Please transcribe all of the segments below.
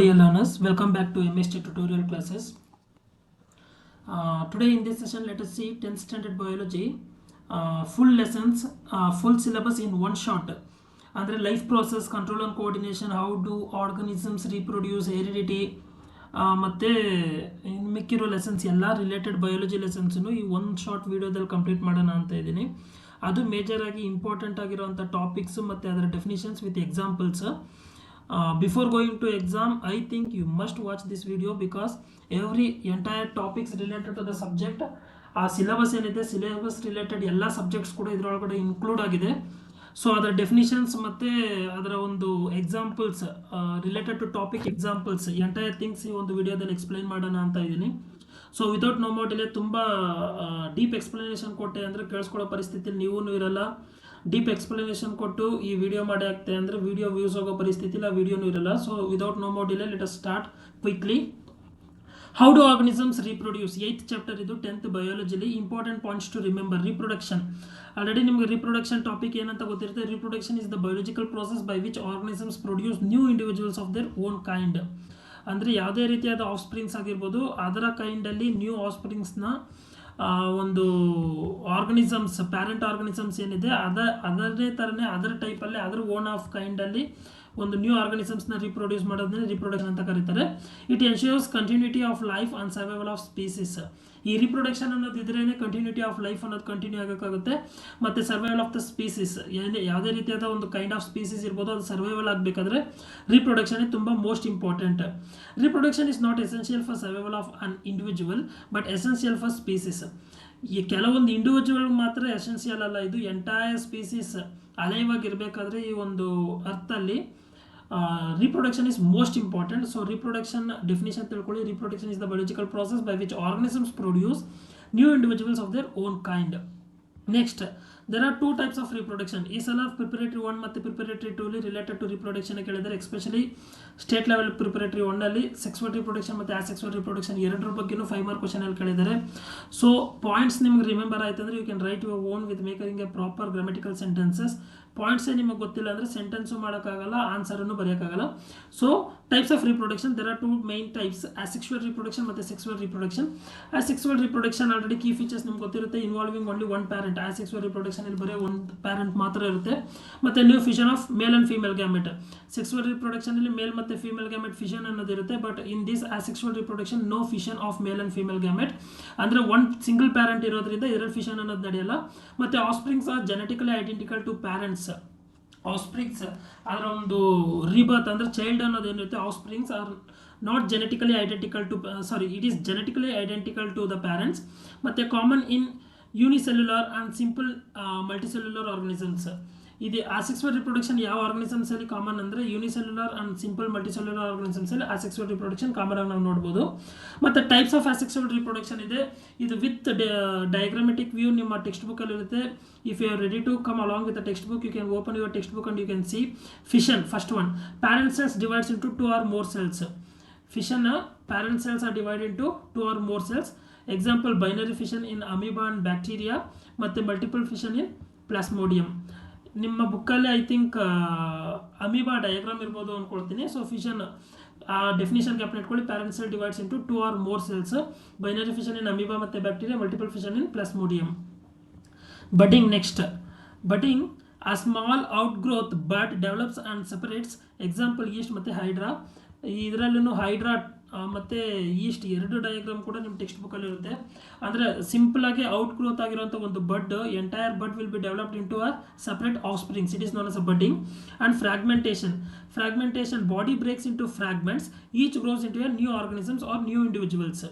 dear learners, welcome back to MST tutorial classes. Today in this session, let us see 10th standard biology, full lessons, full syllabus in one shot. Andre life process, control and coordination, how do organisms reproduce, heredity, ಮತ್ತೆ ಇನ್ನು ಮಿಕ್ಕಿರೋ lessons ಎಲ್ಲ related biology ಲೆಸನ್ಸನ್ನು ಈ ಒಂದು short ವೀಡಿಯೋದಲ್ಲಿ complete ಮಾಡೋಣ ಅಂತ ಇದ್ದೀನಿ. ಅದು ಮೇಜರಾಗಿ ಇಂಪಾರ್ಟೆಂಟ್ ಆಗಿರೋಂಥ ಟಾಪಿಕ್ಸ್ ಮತ್ತು ಅದರ definitions with examples. Before going to exam, I think you must watch this video because every entire topics related to the subject, syllabus ಏನಿದೆ ಸಿಲೆಬಸ್ ರಿಲೇಟೆಡ್ ಎಲ್ಲ ಸಬ್ಜೆಕ್ಟ್ಸ್ ಕೂಡ ಇದರೊಳಗಡೆ ಇನ್ಕ್ಲೂಡ್ ಆಗಿದೆ. ಸೊ ಅದರ ಡೆಫಿನಿಷನ್ಸ್ ಮತ್ತು ಅದರ ಒಂದು examples related to topic examples entire things ಈ ಒಂದು ವಿಡಿಯೋದಲ್ಲಿ ಎಕ್ಸ್ಪ್ಲೈನ್ ಮಾಡೋಣ ಅಂತ ಇದ್ದೀನಿ. So without no more delay ತುಂಬ ಡೀಪ್ ಎಕ್ಸ್ಪ್ಲನೇಷನ್ ಕೊಟ್ಟೆ ಅಂದರೆ ಕೇಳಿಸ್ಕೊಳ್ಳೋ ಪರಿಸ್ಥಿತಿಯಲ್ಲಿ ನೀವೂ ಇರಲ್ಲ. ಡೀಪ್ ಎಕ್ಸ್ಪ್ಲನೇಷನ್ ಕೊಟ್ಟು ಈ ವಿಡಿಯೋ ಮಾಡಿ ಆಗ್ತದೆ ಅಂದರೆ ವಿಡಿಯೋ ವ್ಯೂಸ್ ಹೋಗೋ ಪರಿಸ್ಥಿತಿಲ್ಲ, ವಿಡಿಯೋನೂ ಇರಲ್ಲ. So without no more delay let us start quickly. How do organisms reproduce, 8th chapter ಇದು 10th ಬಯಾಲಜಿಲಿ. Important points to remember: reproduction. Already ನಿಮಗೆ ರೀಪ್ರೊಡಕ್ಷನ್ ಟಾಪಿಕ್ ಏನಂತ ಗೊತ್ತಿರುತ್ತೆ. Reproduction is the biological process by which organisms produce new individuals of their own kind. ಅಂದರೆ ಯಾವುದೇ ರೀತಿಯಾದ of springs ಆಗಿರ್ಬೋದು, ಅದರ ಕೈಂಡಲ್ಲಿ ನ್ಯೂ ಆಫ್ ಸ್ಪ್ರಿಂಗ್ಸ್ನ ಒಂದು ಆರ್ಗನಿಸಮ್ಸ್, ಪ್ಯಾರೆಂಟ್ ಆರ್ಗನಿಸಮ್ಸ್ ಏನಿದೆ ಅದರದೇ ಥರನೇ ಅದರ ಟೈಪಲ್ಲಿ ಅದರ ಓನ್ ಆಫ್ ಕೈಂಡಲ್ಲಿ ಒಂದು ನ್ಯೂ ಆರ್ಗನಿಸಮ್ಸ್ನ ರೀಪ್ರೊಡ್ಯೂಸ್ ಮಾಡೋದನ್ನೇ ರೀಪ್ರೊಡಕ್ಷನ್ ಅಂತ ಕರೀತಾರೆ. It ensures continuity of life and survival of species. ಈ ರೀಪ್ರೊಡಕ್ಷನ್ ಅನ್ನೋದು ಇದ್ರೇ ಕಂಟಿನ್ಯೂಟಿ ಆಫ್ ಲೈಫ್ ಅನ್ನೋದು ಕಂಟಿನ್ಯೂ ಆಗೋಕ್ಕಾಗುತ್ತೆ, ಮತ್ತು ಸರ್ವೈವಲ್ ಆಫ್ ದ ಸ್ಪೀಸೀಸ್, ಯಾವುದೇ ರೀತಿಯಾದ ಒಂದು ಕೈಂಡ್ ಆಫ್ ಸ್ಪೀಸೀಸ್ ಇರ್ಬೋದು, ಅದು ಸರ್ವೈವಲ್ ಆಗಬೇಕಾದ್ರೆ ರೀಪ್ರೊಡಕ್ಷನ್ ತುಂಬ most important. Reproduction is not essential for survival of an individual but essential for species. ಈ ಕೆಲವೊಂದು ಇಂಡಿವಿಜುವಲ್ ಮಾತ್ರ ಎಸೆನ್ಷಿಯಲ್ ಅಲ್ಲ, ಇದು ಎಂಟೈರ್ ಸ್ಪೀಸೀಸ್ ಅಲೈವ್ ಆಗಿರಬೇಕಾದ್ರೆ ಈ ಒಂದು ಅರ್ಥಲ್ಲಿ reproduction is most important. So reproduction definition ತಿಳ್ಕೊಳ್ಳಿ. Reproduction is the biological process by which organisms produce new individuals of their own kind. Next, there are two types of reproduction. ಈ ಸಲ preparatory 1 ಮತ್ತು preparatory 2 ಅಲ್ಲಿ related to reproduction ಕೇಳಿದರೆ, especially state level preparatory 1 ಅಲ್ಲಿ sexual reproduction ಮತ್ತು ಆಸೆಕ್ಸುವಲ್ reproduction ಎರಡರ ಬಗ್ಗೆನೂ 5 mark question ಅಲ್ಲಿ ಕೇಳಿದ್ದಾರೆ. ಸೊ ಪಾಯಿಂಟ್ಸ್ ನಿಮ್ಗೆ ರಿಮೆಂಬರ್ ಆಯ್ತು ಅಂದರೆ you can write your own with making a proper grammatical sentences. ಪಾಯಿಂಟ್ಸೇ ನಿಮಗೆ ಗೊತ್ತಿಲ್ಲ ಅಂದರೆ ಸೆಂಟೆನ್ಸು ಮಾಡೋಕ್ಕಾಗಲ್ಲ, ಆನ್ಸರನ್ನು ಬರೆಯೋಕ್ಕಾಗಲ್ಲ. So types of reproduction, there are two main types: asexual reproduction ಮತ್ತು sexual reproduction. Asexual reproduction already key features ನಿಮ್ಗೆ ಗೊತ್ತಿರುತ್ತೆ. Involving only one parent. Asexual reproduction ಇಲ್ಲಿ ಬರೀ ಒಂದು ಪ್ಯಾರೆಂಟ್ ಮಾತ್ರ ಇರುತ್ತೆ. ಮತ್ತು new fission of male and female gamete. Sexual reproduction ಅಲ್ಲಿ ಮೇಲ್ ಮತ್ತು ಫೀಮೇಲ್ ಗ್ಯಾಮೆಟ್ ಫಿಷನ್ ಅನ್ನೋದಿರುತ್ತೆ. But in this asexual reproduction no fission of male and female gamete. ಅಂದರೆ ಒನ್ ಸಿಂಗಲ್ ಪ್ಯಾರೆಂಟ್ ಇರೋದ್ರಿಂದ ಇದರಲ್ಲಿ ಫಿಷನ್ ಅನ್ನೋದು ನಡೆಯಲ್ಲ. ಮತ್ತು offsprings are genetically identical to parents. Offsprings ಅದರ ಒಂದು ರಿಬರ್ತ್ ಅಂದರೆ ಚೈಲ್ಡ್ ಅನ್ನೋದೇನಿರುತ್ತೆ, offsprings are not genetically identical to it is genetically identical to the parents. ಮತ್ತು common in unicellular and simple multicellular organisms. ಇದು ಆಸೆಕ್ಸುವಲ್ ರಿಪ್ರೊಡಕ್ಷನ್ ಯಾವ ಆರ್ಗನಿಸಮ್ಸಲ್ಲಿ common ಅಂದರೆ unicellular and simple multicellular ಆರ್ಗನಿಸಮ್ಸಲ್ಲಿ ಆಸೆಕ್ಸುವಲ್ reproduction common ಆಗಿ ನಾವು ನೋಡ್ಬೋದು. ಮತ್ತು ಟೈಪ್ಸ್ ಆಫ್ ಆಸೆಕ್ಸುವಲ್ ರಿಪ್ರೊಡಕ್ಷನ್ ಇದೆ. ಇದು ವಿತ್ ಡಯಾಗ್ರಾಮೆಟಿಕ್ ವ್ಯೂ ನಿಮ್ಮ ಟೆಕ್ಸ್ಟ್ ಬುಕ್ಕಲ್ಲಿ ಇರುತ್ತೆ. If you are ready to come along with the text book, you can open your text book and you can see fission. First one, parent cells divides into 2 or more cells. Fission, parent cells are divided into 2 or more cells. Example, binary fission in amoeba and bacteria ಮತ್ತು multiple fission in plasmodium. ನಿಮ್ಮ ಬುಕ್ಕಲ್ಲಿ I think amoeba diagram ಇರ್ಬೋದು ಅಂದ್ಕೊಳ್ತೀನಿ. So fission definition gap ಇಟ್ಕೊಳ್ಳಿ. Parent cell divides into 2 or more cells. Binary fission in amoeba ಮತ್ತು bacteria, multiple fission in plasmodium. Budding. Next, budding a small outgrowth bud develops and separates. Example yeast ಮತ್ತು hydra. ಇದರಲ್ಲೂ hydra ಮತ್ತು yeast ಎರಡು diagram ಕೂಡ ನಿಮ್ಮ text ಬುಕ್ಕಲ್ಲಿ ಇರುತ್ತೆ. ಅಂದರೆ ಸಿಂಪಲಾಗಿ ಔಟ್ ಗ್ರೋತ್ ಆಗಿರೋಂಥ ಒಂದು bud, entire bud will be developed into a separate offsprings. It is known as a budding. And fragmentation body breaks into fragments, each grows into a new organisms or new individuals.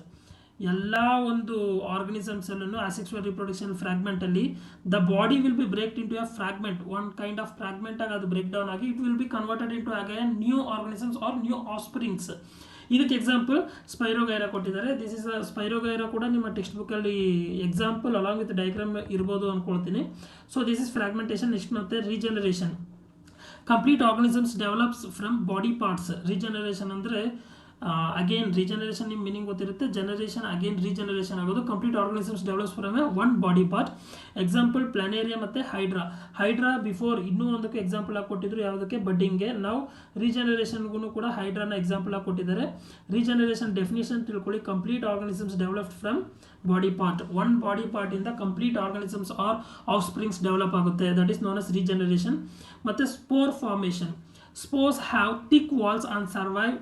ಎಲ್ಲ ಒಂದು ಆರ್ಗನಿಸಮ್ಸಲ್ಲೂ asexual reproduction ಫ್ರಾಗ್ಮೆಂಟಲ್ಲಿ the body will be breaked into a fragment, one kind of fragment ಆಗಿ ಅದು break down ಆಗಿ it will be converted into again new organisms or new offsprings. ಇದಕ್ಕೆ example spirogyra ಕೊಟ್ಟಿದ್ದಾರೆ. This is a spirogyra ಕೂಡ ನಿಮ್ಮ text ಬುಕ್ಕಲ್ಲಿ example along with diagram ಇರ್ಬೋದು ಅಂದ್ಕೊಳ್ತೀನಿ. So this is fragmentation. Next ಮತ್ತೆ regeneration. Complete organisms develops from body parts. Regeneration ಅಂದರೆ again regeneration ನಿಮ್ಮ ಮೀನಿಂಗ್ ಗೊತ್ತಿರುತ್ತೆ. ಜನರೇಷನ್ ಅಗೇನ್ ರೀಜನರೇಷನ್ ಆಗೋದು. Complete organisms develops from one body part. Example planaria ಮತ್ತು hydra before ಇನ್ನೂ ಒಂದಕ್ಕೆ ಎಕ್ಸಾಂಪಲ್ ಆಗಿ ಕೊಟ್ಟಿದ್ರು, ಯಾವುದಕ್ಕೆ, ಬಡ್ಡಿಂಗ್ಗೆ. ನಾವು ರೀಜನರೇಷನ್ಗೂ ಕೂಡ ಹೈಡ್ರಾನ ಎಕ್ಸಾಂಪಲ್ ಆಗಿ ಕೊಟ್ಟಿದ್ದಾರೆ. ರೀಜನರೇಷನ್ ಡೆಫಿನೇಷನ್ ತಿಳ್ಕೊಳ್ಳಿ. Complete organisms developed from body part. One body part ಇಂದ complete organisms or offsprings develop ಆಗುತ್ತೆ. That is known as regeneration. ಮತ್ತು spore formation. Spores have thick walls and survive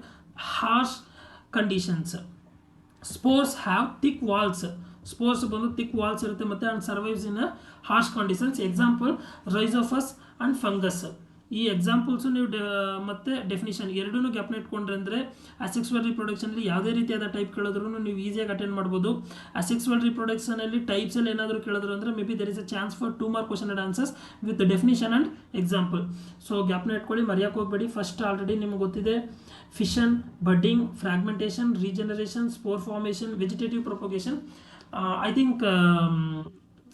harsh conditions. Spores have thick walls. Spores ಬಂದು thick walls ಇರುತ್ತೆ ಮತ್ತು and survives in a harsh conditions. Example rhizopus and fungus. ಈ examples ನೀವು ಮತ್ತು definition ಎರಡೂ ಗ್ಯಾಪ್ನ ಇಟ್ಕೊಂಡ್ರೆ ಅಂದರೆ ಅಸೆಕ್ಸುವಲ್ ರಿಪ್ರೊಡಕ್ಷನಲ್ಲಿ ಯಾವುದೇ ರೀತಿಯಾದ ಟೈಪ್ ಕೇಳಿದ್ರು ನೀವು ಈಸಿಯಾಗಿ ಅಟೆಂಡ್ ಮಾಡ್ಬೋದು. ಅಸೆಕ್ಸುವಲ್ ರಿಪ್ರೊಡಕ್ಷನಲ್ಲಿ ಟೈಪ್ಸಲ್ಲಿ ಏನಾದರೂ ಕೇಳಿದ್ರು ಅಂದರೆ may be there is a chance for 2 more question and answers with definition and example. So ಗ್ಯಾಪ್ನ ಇಟ್ಕೊಳ್ಳಿ, ಮರೆಯೋಕ್ಕೆ ಹೋಗಬೇಡಿ. ಫಸ್ಟ್ ಆಲ್ರೆಡಿ ನಿಮಗೆ ಗೊತ್ತಿದೆ fission, budding, fragmentation, regeneration, spore formation, vegetative propagation. I think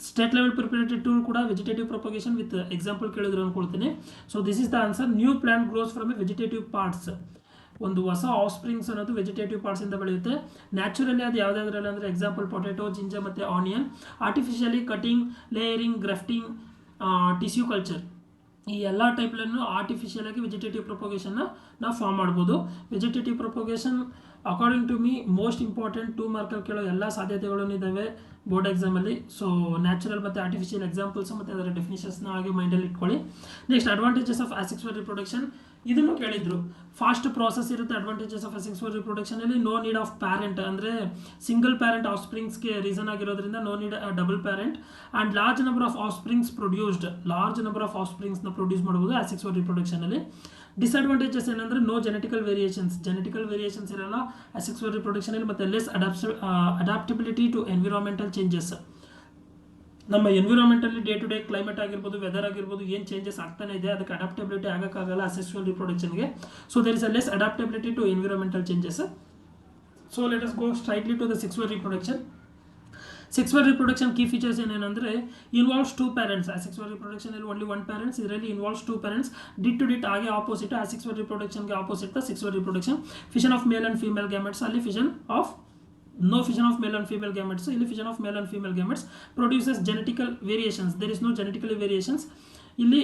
state level preparatory tool ಕೂಡ vegetative propagation with example ಕೇಳಿದ್ರು ಅನ್ಕೊಳ್ತೀನಿ. So this is the answer. New plant grows from a vegetative parts. ಒಂದು ಹೊಸ offsprings ಅನ್ನೋದು vegetative ಪಾರ್ಟ್ಸಿಂದ ಬೆಳೆಯುತ್ತೆ. Naturally ಅದು ಯಾವುದಾದ್ರಲ್ಲಿ ಅಂದರೆ ಎಕ್ಸಾಂಪಲ್ ಪೊಟೆಟೊ, ಜಿಂಜರ್ ಮತ್ತು onion. Artificially cutting, layering, grafting, tissue culture, ಈ ಎಲ್ಲ ಟೈಪ್ಲನ್ನು ಆರ್ಟಿಫಿಷಿಯಲ್ ಆಗಿ ವೆಜಿಟೇಟಿವ್ ಪ್ರೊಪಗೇಷನ್ನ ನಾವು ಫಾರ್ಮ್ ಮಾಡ್ಬೋದು. Vegetative propagation according to me most important 2 ಮಾರ್ಕಲ್ಲಿ ಕೇಳೋ ಎಲ್ಲ ಸಾಧ್ಯತೆಗಳೂ ಇದ್ದಾವೆ ಬೋರ್ಡ್ ಎಕ್ಸಾಮಲ್ಲಿ. ಸೊ ನ್ಯಾಚುರಲ್ ಮತ್ತು ಆರ್ಟಿಫಿಷಿಯಲ್ ಎಕ್ಸಾಂಪಲ್ಸ್ ಮತ್ತು ಅದರ ಡೆಫಿನಿಷನ್ಸ್ನ ಹಾಗೆ ಮೈಂಡಲ್ಲಿ ಇಟ್ಕೊಳ್ಳಿ. Next advantages of asexual reproduction. ಇದನ್ನು ಕೇಳಿದ್ರು. ಫಾಸ್ಟ್ ಪ್ರಾಸೆಸ್ ಇರುತ್ತೆ ಅಡ್ವಾಂಟೇಜಸ್ ಆಫ್ ಅಸೆಕ್ಸುವಲ್ ರಿಪ್ರೊಡಕ್ಷನಲ್ಲಿ. ನೋ ನೀಡ್ ಆಫ್ ಪ್ಯಾರೆಂಟ್, ಅಂದರೆ ಸಿಂಗಲ್ ಪ್ಯಾರೆಂಟ್ ಆಫ್ ಸ್ಪ್ರಿಂಗ್ಸ್ಗೆ ರೀಸನ್ ಆಗಿರೋದ್ರಿಂದ no need double parent. And large number of offsprings produced, large number of of ಸ್ಪ್ರಿಂಗ್ಸ್ನ produce ಮಾಡ್ಬೋದು asexual ರಿಪ್ರೊಡಕ್ಷನಲ್ಲಿ. ಡಿಸ್ಅಡ್ವಾಂಟೇಜಸ್ ಏನಂದರೆ ನೋ ಜೆನೆಟಿಕಲ್ ವೇರಿಯೇಷನ್ಸ್ ಇರಲ್ಲ asexual ರಿಪ್ರೊಡಕ್ಷನಲ್ಲಿ. ಮತ್ತು less adaptability to environmental changes. ನಮ್ಮ ಎನ್ವಿರಾನ್ಮೆಂಟಲ್ಲಿ ಡೇ ಟು ಡೇ ಕ್ಲೈಮೇಟ್ ಆಗಿರ್ಬೋದು, weather ಆಗಿರ್ಬೋದು, ಏನು ಚೇಂಜಸ್ ಆಗ್ತಾನೆ ಇದೆ, ಅದಕ್ಕೆ ಅಡಾಪ್ಟಬಿಲಿಟಿ ಆಗೋಕ್ಕಾಗಲ್ಲ ಅಸೆಕ್ಸುವಲ್ ರಿಪ್ರೊಡಕ್ಷನ್ಗೆ. So there is a less adaptability to environmental changes. So let us go straightly to the sexual reproduction. Sexual reproduction key features ಏನೇನೆಂದರೆ ಇನ್ವಾಲ್ವ್ಸ್ 2 parents. ಅಸೆಕ್ಸುವಲ್ ರಿಪ್ರೊಡಕ್ಷನಲ್ಲಿ ಓನ್ಲಿ 1 parents. ಇದರಲ್ಲಿ ಇನ್ವಾಲ್ವ್ಸ್ 2 parents. ಡಿಟ್ ಟು ಡಿಟ್ ಹಾಗೆ opposite. Asexual ರಿಪ್ರೊಡಕ್ಷನ್ಗೆ opposite the sexual reproduction. Fission of male and female gametes. ಅಲ್ಲಿ no fission of male and female gametes. ಇಲ್ಲಿ fission of male and female gametes produces genetical variations. There is no genetical variations. ಇಲ್ಲಿ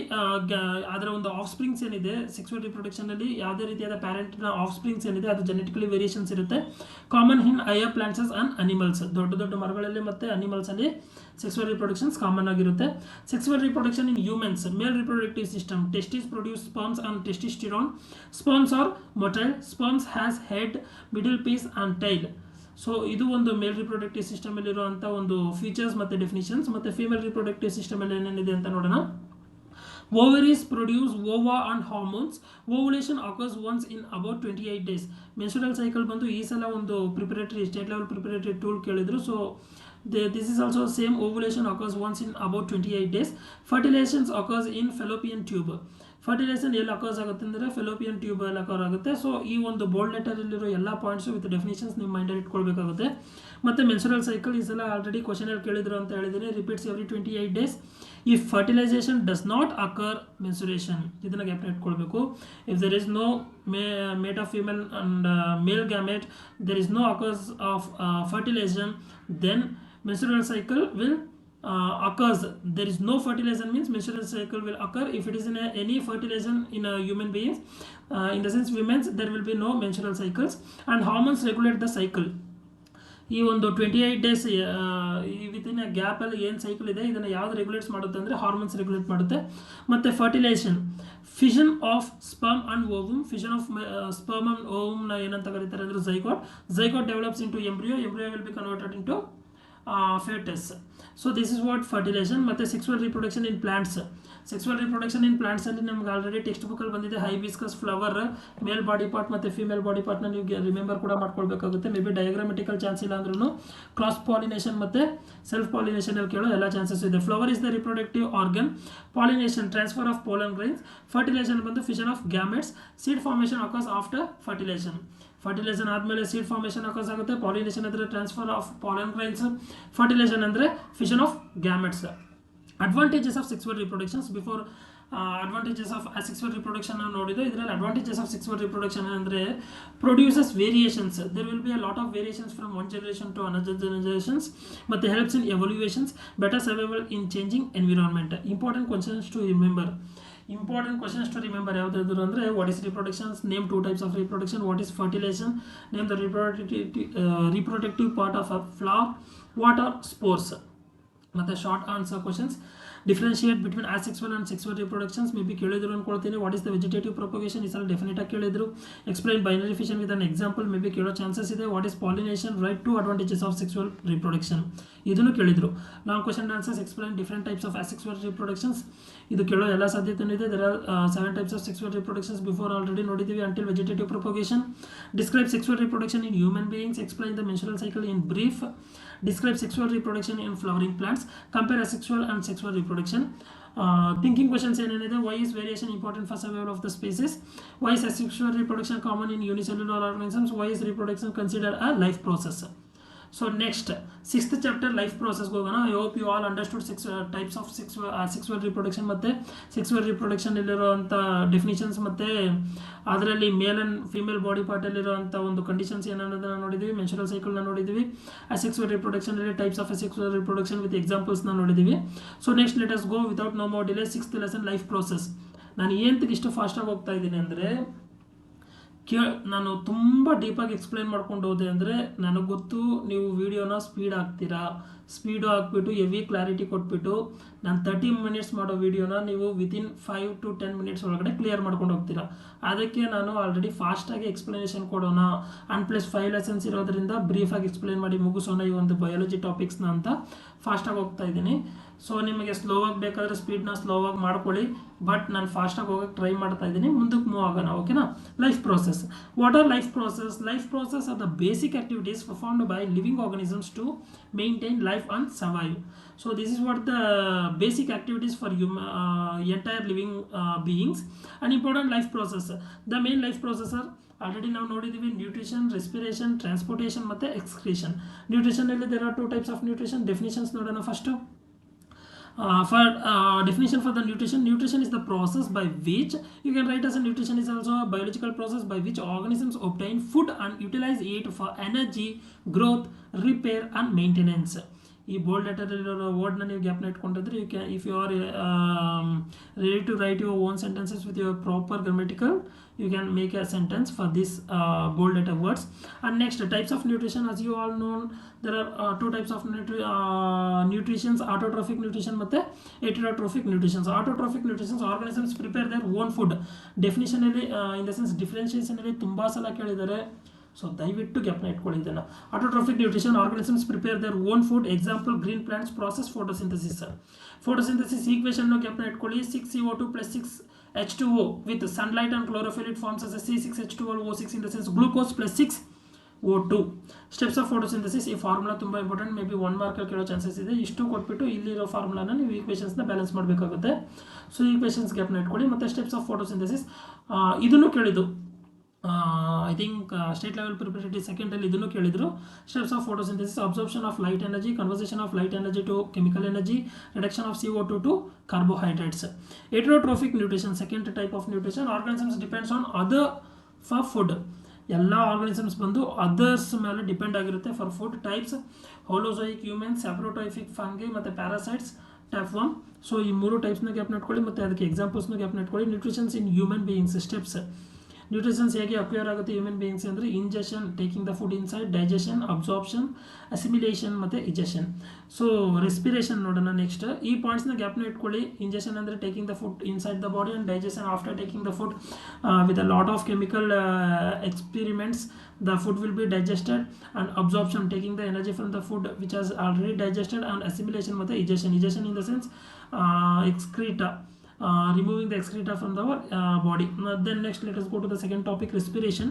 ಅದರ ಒಂದು offsprings ಏನಿದೆ sexual ರಿಪ್ರೊಡಕ್ಷನಲ್ಲಿ ಯಾವುದೇ ರೀತಿಯಾದ ಪ್ಯಾರೆಂಟ್ನ ಆಫ್ ಸ್ಪ್ರಿಂಗ್ಸ್ ಏನಿದೆ ಅದು ಜೆನೆಟಿಕಲಿ ವೇರಿಯೇಷನ್ಸ್ ಇರುತ್ತೆ. Common in higher plants and animals. ದೊಡ್ಡ ಮರಗಳಲ್ಲಿ ಮತ್ತು ಅನಿಮಲ್ಸಲ್ಲಿ ಸೆಕ್ಸುವಲ್ ರಿಪ್ರೊಡಕ್ಷನ್ಸ್ ಕಾಮನ್ ಆಗಿರುತ್ತೆ. Sexual reproduction in humans. Male reproductive system. Testis produce sperms and testosterone. Sperms are motile. Sperms has head, middle piece and tail. So ಇದು ಒಂದು male reproductive ಸಿಸ್ಟಮಲ್ಲಿರುವಂಥ ಒಂದು features ಮತ್ತು definitions. ಮತ್ತು ಫೀಮೇಲ್ ರಿಪ್ರೊಡಕ್ಟಿವ್ ಸಿಸ್ಟಮಲ್ಲಿ ಏನೇನಿದೆ ಅಂತ ನೋಡೋಣ. Ovaries produce ova and hormones. Ovulation occurs once in about 28 days. Menstrual cycle ಬಂದು ಈ ಸಲ ಒಂದು preparatory state level preparatory tool ಕೇಳಿದ್ರು. So this is also same. Ovulation occurs once in about 28 days. Fertilization occurs in fallopian tube. Fertilization ಎಲ್ಲಿ occurs ಆಗುತ್ತೆ ಅಂದರೆ fallopian tube ಅಲ್ಲಿ occur ಆಗುತ್ತೆ. ಸೊ ಈ ಒಂದು ಬೋಲ್ಡ್ ಲೆಟರಲ್ಲಿರೋ ಎಲ್ಲ ಪಾಯಿಂಟ್ಸು ವಿತ್ ಡೆಫಿನೇಷನ್ಸ್ ನಿಮ್ಮ ಮೈಂಡಲ್ಲಿ ಇಟ್ಕೊಳ್ಬೇಕಾಗುತ್ತೆ. ಮತ್ತು ಮೆನ್ಸುರಲ್ ಸೈಕಲ್ ಈ ಸಲ ಆಲ್ರೆಡಿ ಕ್ವಶನಲ್ಲಿ ಕೇಳಿದ್ರು ಅಂತ ಹೇಳಿದ್ದೀನಿ. Repeats every 28 days. If fertilization does not occur menstruation. ಇದನ್ನು ಗ್ಯಾಪ್ನ ಇಟ್ಕೊಳ್ಬೇಕು. If there is no mate of female and male gamete, there is no occurs of fertilization, then menstrual cycle will occurs. There is no fertilization means menstrual cycle will occur. If it is in any fertilization in a human beings, in the sense women's, there will be no menstrual cycles. And hormones regulate the cycle. ಈ ಒಂದು 28 days within ಗ್ಯಾಪಲ್ಲಿ ಏನು cycle ಇದೆ ಇದನ್ನು ಯಾವುದು regulates ಮಾಡುತ್ತೆ ಅಂದರೆ hormones regulate ಮಾಡುತ್ತೆ. ಮತ್ತು fertilisation, fission of sperm and ovum. Fission of sperm and ಓವಮ್ನ ಏನಂತ ಕರೀತಾರೆ ಅಂದರೆ zygote develops into embryo will be converted into fetus. So this is what fertilization. ಮತ್ತು sexual reproduction in plants. Sexual reproduction in plants ಅಲ್ಲಿ ನಮ್ಗೆ already text ಬುಕ್ಕಲ್ಲಿ ಬಂದಿದೆ. Hibiscus flower, male body part ಮತ್ತು ಫಿಮೇಲ್ ಬಾಡಿ ಪಾರ್ಟ್ನ ನೀವು remember ಕೂಡ ಮಾಡ್ಕೊಳ್ಬೇಕಾಗುತ್ತೆ. ಮೇ ಬಿ ಡಯಾಗ್ರಾಮೆಟಿಕಲ್ ಚಾನ್ಸ್ ಇಲ್ಲ ಅಂದ್ರೂ ಕ್ರಾಸ್ ಪಾಲಿನೇಷನ್ ಮತ್ತು ಸೆಲ್ಫ್ ಪಾಲಿನೇಷನಲ್ಲಿ ಕೇಳೋ ಎಲ್ಲ ಚಾನ್ಸಸ್ ಇದೆ. Flower is the reproductive organ. Pollination, transfer of pollen grains. Fertilisation ಬಂದು fission of gametes. Seed formation occurs after fertilisation. Fertilisation ಆದಮೇಲೆ ಸೀಡ್ ಫಾರ್ಮೇಷನ್ ಅಕರ್ಸ್ ಆಗುತ್ತೆ. ಪಾಲಿನೇಷನ್ ಅಂದರೆ transfer of pollen grains. Fertilisation ಅಂದರೆ fission of gametes. Advantages of sexual reproductions. Before advantages of asexual reproduction ನೋಡಿದ್ದು. ಇದರಲ್ಲಿ advantages of sexual reproduction ಅಂದರೆ produces variations, there will be a lot of variations from one generation to another generations, ಮತ್ತು helps in evaluations, better survival in changing environment. Important questions to remember ಯಾವುದಾದ್ರು ಅಂದರೆ what is reproductions, name 2 types of reproduction, what is fertilisation, name the reproductive part of a flower, what are spores. ಮತ್ತು short answer questions, differentiate between asexual and sexual reproductions may be ಕೇಳಿದ್ರು ಅಂದ್ಕೊಳ್ತೀನಿ. What is the vegetative propagation, ಈ ಸಲ ಡೆಫಿನೆಟಾಗಿ ಕೇಳಿದ್ರು. Explain binary fission with an example, may be ಕೇಳೋ chances ಇದೆ. What is pollination, write two advantages of sexual reproduction, ಇದನ್ನು ಕೇಳಿದ್ರು. Long question answers, explain different types of asexual reproductions, ಇದು ಕೇಳೋ ಎಲ್ಲ ಸಾಧ್ಯತೆಯೂ ಇದೆ. There are 7 types of sexual reproductions before already ನೋಡಿದ್ದೀವಿ. Until vegetative propagation, describe sexual reproduction in human beings, explain the menstrual cycle in brief, describe sexual reproduction in flowering plants, compare asexual and sexual reproduction. Thinking questions ಏನೇನಿದೆ, why is variation important for survival of the species, why is asexual reproduction common in unicellular organisms, why is reproduction considered a life process. So next 6th chapter life process ಹೋಗೋಣ. I hope you all understood types of sexual reproduction ಮತ್ತು sexual ರಿಪ್ರೊಡಕ್ಷನಲ್ಲಿರುವಂಥ definitions, ಮತ್ತು ಅದರಲ್ಲಿ male and female body ಪಾರ್ಟಲ್ಲಿರುವಂಥ ಒಂದು conditions ಏನನ್ನೋದನ್ನು ನೋಡಿದ್ದೀವಿ. Menstrual ಸೈಕಲ್ನ ನೋಡಿದ್ದೀವಿ. ಅಸೆಕ್ಸುವಲ್ ರಿಪ್ರೊಡಕ್ಷನಲ್ಲಿ types of asexual reproduction with ಎಕ್ಸಾಂಪಲ್ಸ್ನ ನೋಡಿದ್ದೀವಿ. So next let us go without no more delay 6th lesson life process. ನಾನು ಏನಂತ ಇಷ್ಟು ಫಾಸ್ಟಾಗಿ ಹೋಗ್ತಾ ಇದ್ದೀನಿ ಅಂದರೆ, ನಾನು ತುಂಬ ಡೀಪಾಗಿ ಎಕ್ಸ್ಪ್ಲೈನ್ ಮಾಡ್ಕೊಂಡು ಹೋದೆ ಅಂದರೆ ನನಗೆ ಗೊತ್ತು ನೀವು ವೀಡಿಯೋನ ಸ್ಪೀಡ್ ಹಾಕ್ಬಿಟ್ಟು ಹೆವಿ ಕ್ಲಾರಿಟಿ ಕೊಟ್ಬಿಟ್ಟು ನಾನು 30 minutes ಮಾಡೋ ವೀಡಿಯೋನ ನೀವು ವಿತಿನ್ 5 to 10 minutes ಒಳಗಡೆ ಕ್ಲಿಯರ್ ಮಾಡ್ಕೊಂಡು ಹೋಗ್ತೀರಾ. ಅದಕ್ಕೆ ನಾನು ಆಲ್ರೆಡಿ ಫಾಸ್ಟಾಗಿ ಎಕ್ಸ್ಪ್ಲನೇಷನ್ ಕೊಡೋಣ, ಆ್ಯಂಡ್ ಪ್ಲಸ್ 5 lessons ಇರೋದ್ರಿಂದ ಬ್ರೀಫಾಗಿ ಎಕ್ಸ್ಪ್ಲೈನ್ ಮಾಡಿ ಮುಗಿಸೋಣ ಈ ಒಂದು ಬಯಾಲಜಿ ಟಾಪಿಕ್ಸ್ನ ಅಂತ ಫಾಸ್ಟಾಗಿ ಹೋಗ್ತಾ ಇದ್ದೀನಿ. ಸೊ ನಿಮಗೆ ಸ್ಲೋವಾಗಿ ಬೇಕಾದರೆ ಸ್ಪೀಡ್ನ ಸ್ಲೋವಾಗಿ ಮಾಡ್ಕೊಳ್ಳಿ, ಬಟ್ ನಾನು ಫಾಸ್ಟಾಗಿ ಹೋಗೋಕ್ಕೆ ಟ್ರೈ ಮಾಡ್ತಾ ಇದ್ದೀನಿ. ಮುಂದಕ್ಕೆ ಮೂವ್ ಆಗೋಣ, ಓಕೆನಾ. Life process. What are life process? Life process are the basic activities performed by living organisms to maintain life and survive. So this is what the basic activities for entire living beings. An important life process, the main life process are already ನಾವು ನೋಡಿದ್ದೀವಿ. Nutrition, respiration, transportation ಮತ್ತು excretion. ನ್ಯೂಟ್ರಿಷನಲ್ಲಿ there are 2 types of nutrition. Definitions ನೋಡೋಣ first. Definition for the nutrition is the process by which, you can write as a nutrition is also a biological process by which organisms obtain food and utilize it for energy, growth, repair and maintenance. ಈ bold ಲೆಟರಲ್ಲಿರೋ ವರ್ಡ್ನ ನೀವು ಗ್ಯಾಪ್ನ ಇಟ್ಕೊಂಡಿದ್ರೆ you can, if you are ready to write your own sentences with your proper grammatical, you can make a sentence for this bold letter words. And next, types of nutrition. As you all know, there are 2 types of nutritions, autotrophic nutrition ಮತ್ತು heterotrophic nutrition. Autotrophic nutrition, organisms prepare their own food. Definition ಅಲ್ಲಿ in the sense differentiation ಅಲ್ಲಿ ತುಂಬ ಸಲ ಕೇಳಿದ್ದಾರೆ, so ದಯವಿಟ್ಟು ಜ್ಞಾಪನ ಇಟ್ಕೊಳ್ಳಿ ಇದನ್ನು. Autotrophic nutrition, organisms prepare their own food. Example green plants process photosynthesis. Photosynthesis equation ಜ್ಞಾಪನ ಇಟ್ಕೊಳ್ಳಿ. 6CO2 + 6H2O with sunlight and chlorophyll it forms as a C6H12O6 in the sense glucose + 6O2. Steps of photosynthesis. ಈ formula ತುಂಬ important, may be 1 mark ಕೇಳೋ chances ಇದೆ. ಇಷ್ಟು ಕೊಟ್ಬಿಟ್ಟು ಇಲ್ಲಿರೋ ಫಾರ್ಮುಲಾನ ನೀವು ಈಕ್ವೇಷನ್ಸ್ನ ಬ್ಯಾಲೆನ್ಸ್ ಮಾಡಬೇಕಾಗುತ್ತೆ. ಸೊ ಈಕ್ವೇಷನ್ಸ್ ಜ್ಞಾಪನ ಇಟ್ಕೊಳ್ಳಿ. ಮತ್ತು ಸ್ಟೆಪ್ಸ್ ಆಫ್ ಫೋಟೋಸಿಂಥಸಿಸ್ ಇದನ್ನು ಕೇಳಿದ್ದು, I think state level preparatory ಸೆಕೆಂಡಲ್ಲಿ ಇದನ್ನು ಕೇಳಿದರು. Steps of photosynthesis: absorption of light energy, conversation of light energy to chemical energy, reduction of CO2 to carbohydrates. Heterotrophic nutrition, second type of nutrition. Organisms depends on other for food. ಎಲ್ಲ organisms ಬಂದು others ಮೇಲೆ depend ಆಗಿರುತ್ತೆ for food. Types: holozoic humans, saprotrophic fungi ಮತ್ತು parasites, tapeworm. So ಈ 3 ಟೈಪ್ಸ್ನ ಗ್ಯಾಪ್ನ ಇಟ್ಕೊಳ್ಳಿ ಮತ್ತು ಅದಕ್ಕೆ ಎಕ್ಸಾಂಪಲ್ಸ್ನ ಗ್ಯಾಪ್ನ ಇಟ್ಕೊಳ್ಳಿ. ನ್ಯೂಟ್ರಿಷನ್ಸ್ ಇನ್ ಹ್ಯೂಮನ್ ಬೀಯಿಂಗ್ಸ್. ಸ್ಟೆಪ್ಸ್: ನ್ಯೂಟ್ರಿಷನ್ಸ್ ಹೇಗೆ ಅಕ್ವೈರ್ ಆಗುತ್ತೆ ಹ್ಯೂಮನ್ ಬೀಯಿಂಗ್ಸ್ ಅಂದರೆ injection, taking the food inside, digestion, absorption, assimilation ಮತ್ತು ಇಜೆಷನ್. ಸೊ ರೆಸ್ಪಿರೇಷನ್ ನೋಡೋಣ ನೆಕ್ಸ್ಟ್. ಈ ಪಾಯಿಂಟ್ಸ್ನ ಗ್ಯಾಪ್ನ ಇಟ್ಕೊಳ್ಳಿ. ಇಂಜೆಷನ್ ಅಂದರೆ taking the food inside the body, and digestion after taking the food with a lot of chemical experiments the food will be digested, and absorption taking the energy from the food which has already digested, and assimilation with the egestion in the sense excreta, removing the excreta from the body. Then next let us go to the second topic, respiration.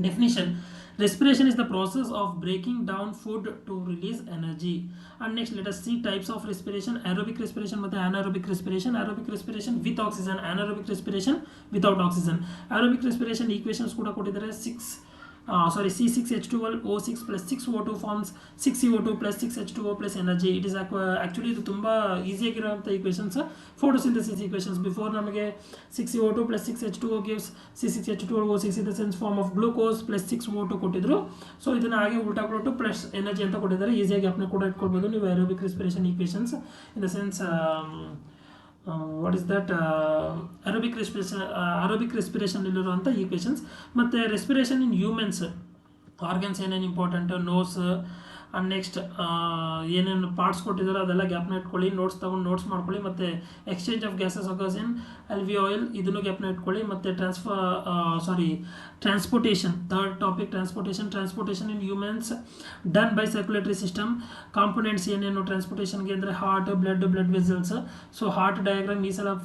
Definition: respiration is the process of breaking down food to release energy. And next let us see types of respiration: aerobic respiration ಮತ್ತು anaerobic respiration. Aerobic respiration with oxygen, anaerobic respiration without oxygen. Aerobic respiration equations ಕೂಡ ಕೊಟ್ಟಿದ್ದಾರೆ. C6H12O6 plus 6O2 forms 6CO2 plus 6H2O plus energy. It is actually ಇದು ತುಂಬ ಈಸಿಯಾಗಿರುವಂಥ equations, photosynthesis equations. Before ನಮಗೆ 6CO2 plus 6H2O gives C6H12O6 in the sense form of glucose plus 6O2 ಕೊಟ್ಟಿದ್ರು. So ಇದನ್ನು ಹಾಗೆ ಉಲ್ಟಾ ಕೊಟ್ಟು ಪ್ಲಸ್ ಎನರ್ಜಿ ಅಂತ ಕೊಟ್ಟಿದ್ದಾರೆ. ಈಸಿಯಾಗಿ ಅಪ್ನ ಕೂಡ ಇಟ್ಕೊಳ್ಬೋದು ನೀವು aerobic respiration equations in the sense what is that aerobic respiration ಇಲ್ಲಿರುವಂಥ ಈಕ್ವೇಷನ್ಸ್. ಮತ್ತು ರೆಸ್ಪಿರೇಷನ್ ಇನ್ ಹ್ಯೂಮನ್ಸ್ ಆರ್ಗನ್ಸ್ ಏನೇನು ಇಂಪಾರ್ಟೆಂಟ್, ನೋಸ್ ಆ್ಯಂಡ್ ನೆಕ್ಸ್ಟ್ ಏನೇನು ಪಾರ್ಟ್ಸ್ ಕೊಟ್ಟಿದ್ದಾರೋ ಅದೆಲ್ಲ ಗ್ಯಾಪ್ನ ಇಟ್ಕೊಳ್ಳಿ, ನೋಟ್ಸ್ ತೊಗೊಂಡು ನೋಟ್ಸ್ ಮಾಡ್ಕೊಳ್ಳಿ. ಮತ್ತು exchange of gases occurs in alveoli ಇದನ್ನು ಗ್ಯಾಪ್ನ ಇಟ್ಕೊಳ್ಳಿ. ಮತ್ತು transportation, third topic transportation in humans done by circulatory system. Components ಏನೇನು ಟ್ರಾನ್ಸ್ಪೋರ್ಟೇಷನ್ಗೆ ಅಂದರೆ heart, blood vessels. So heart diagram ಈ ಸಲ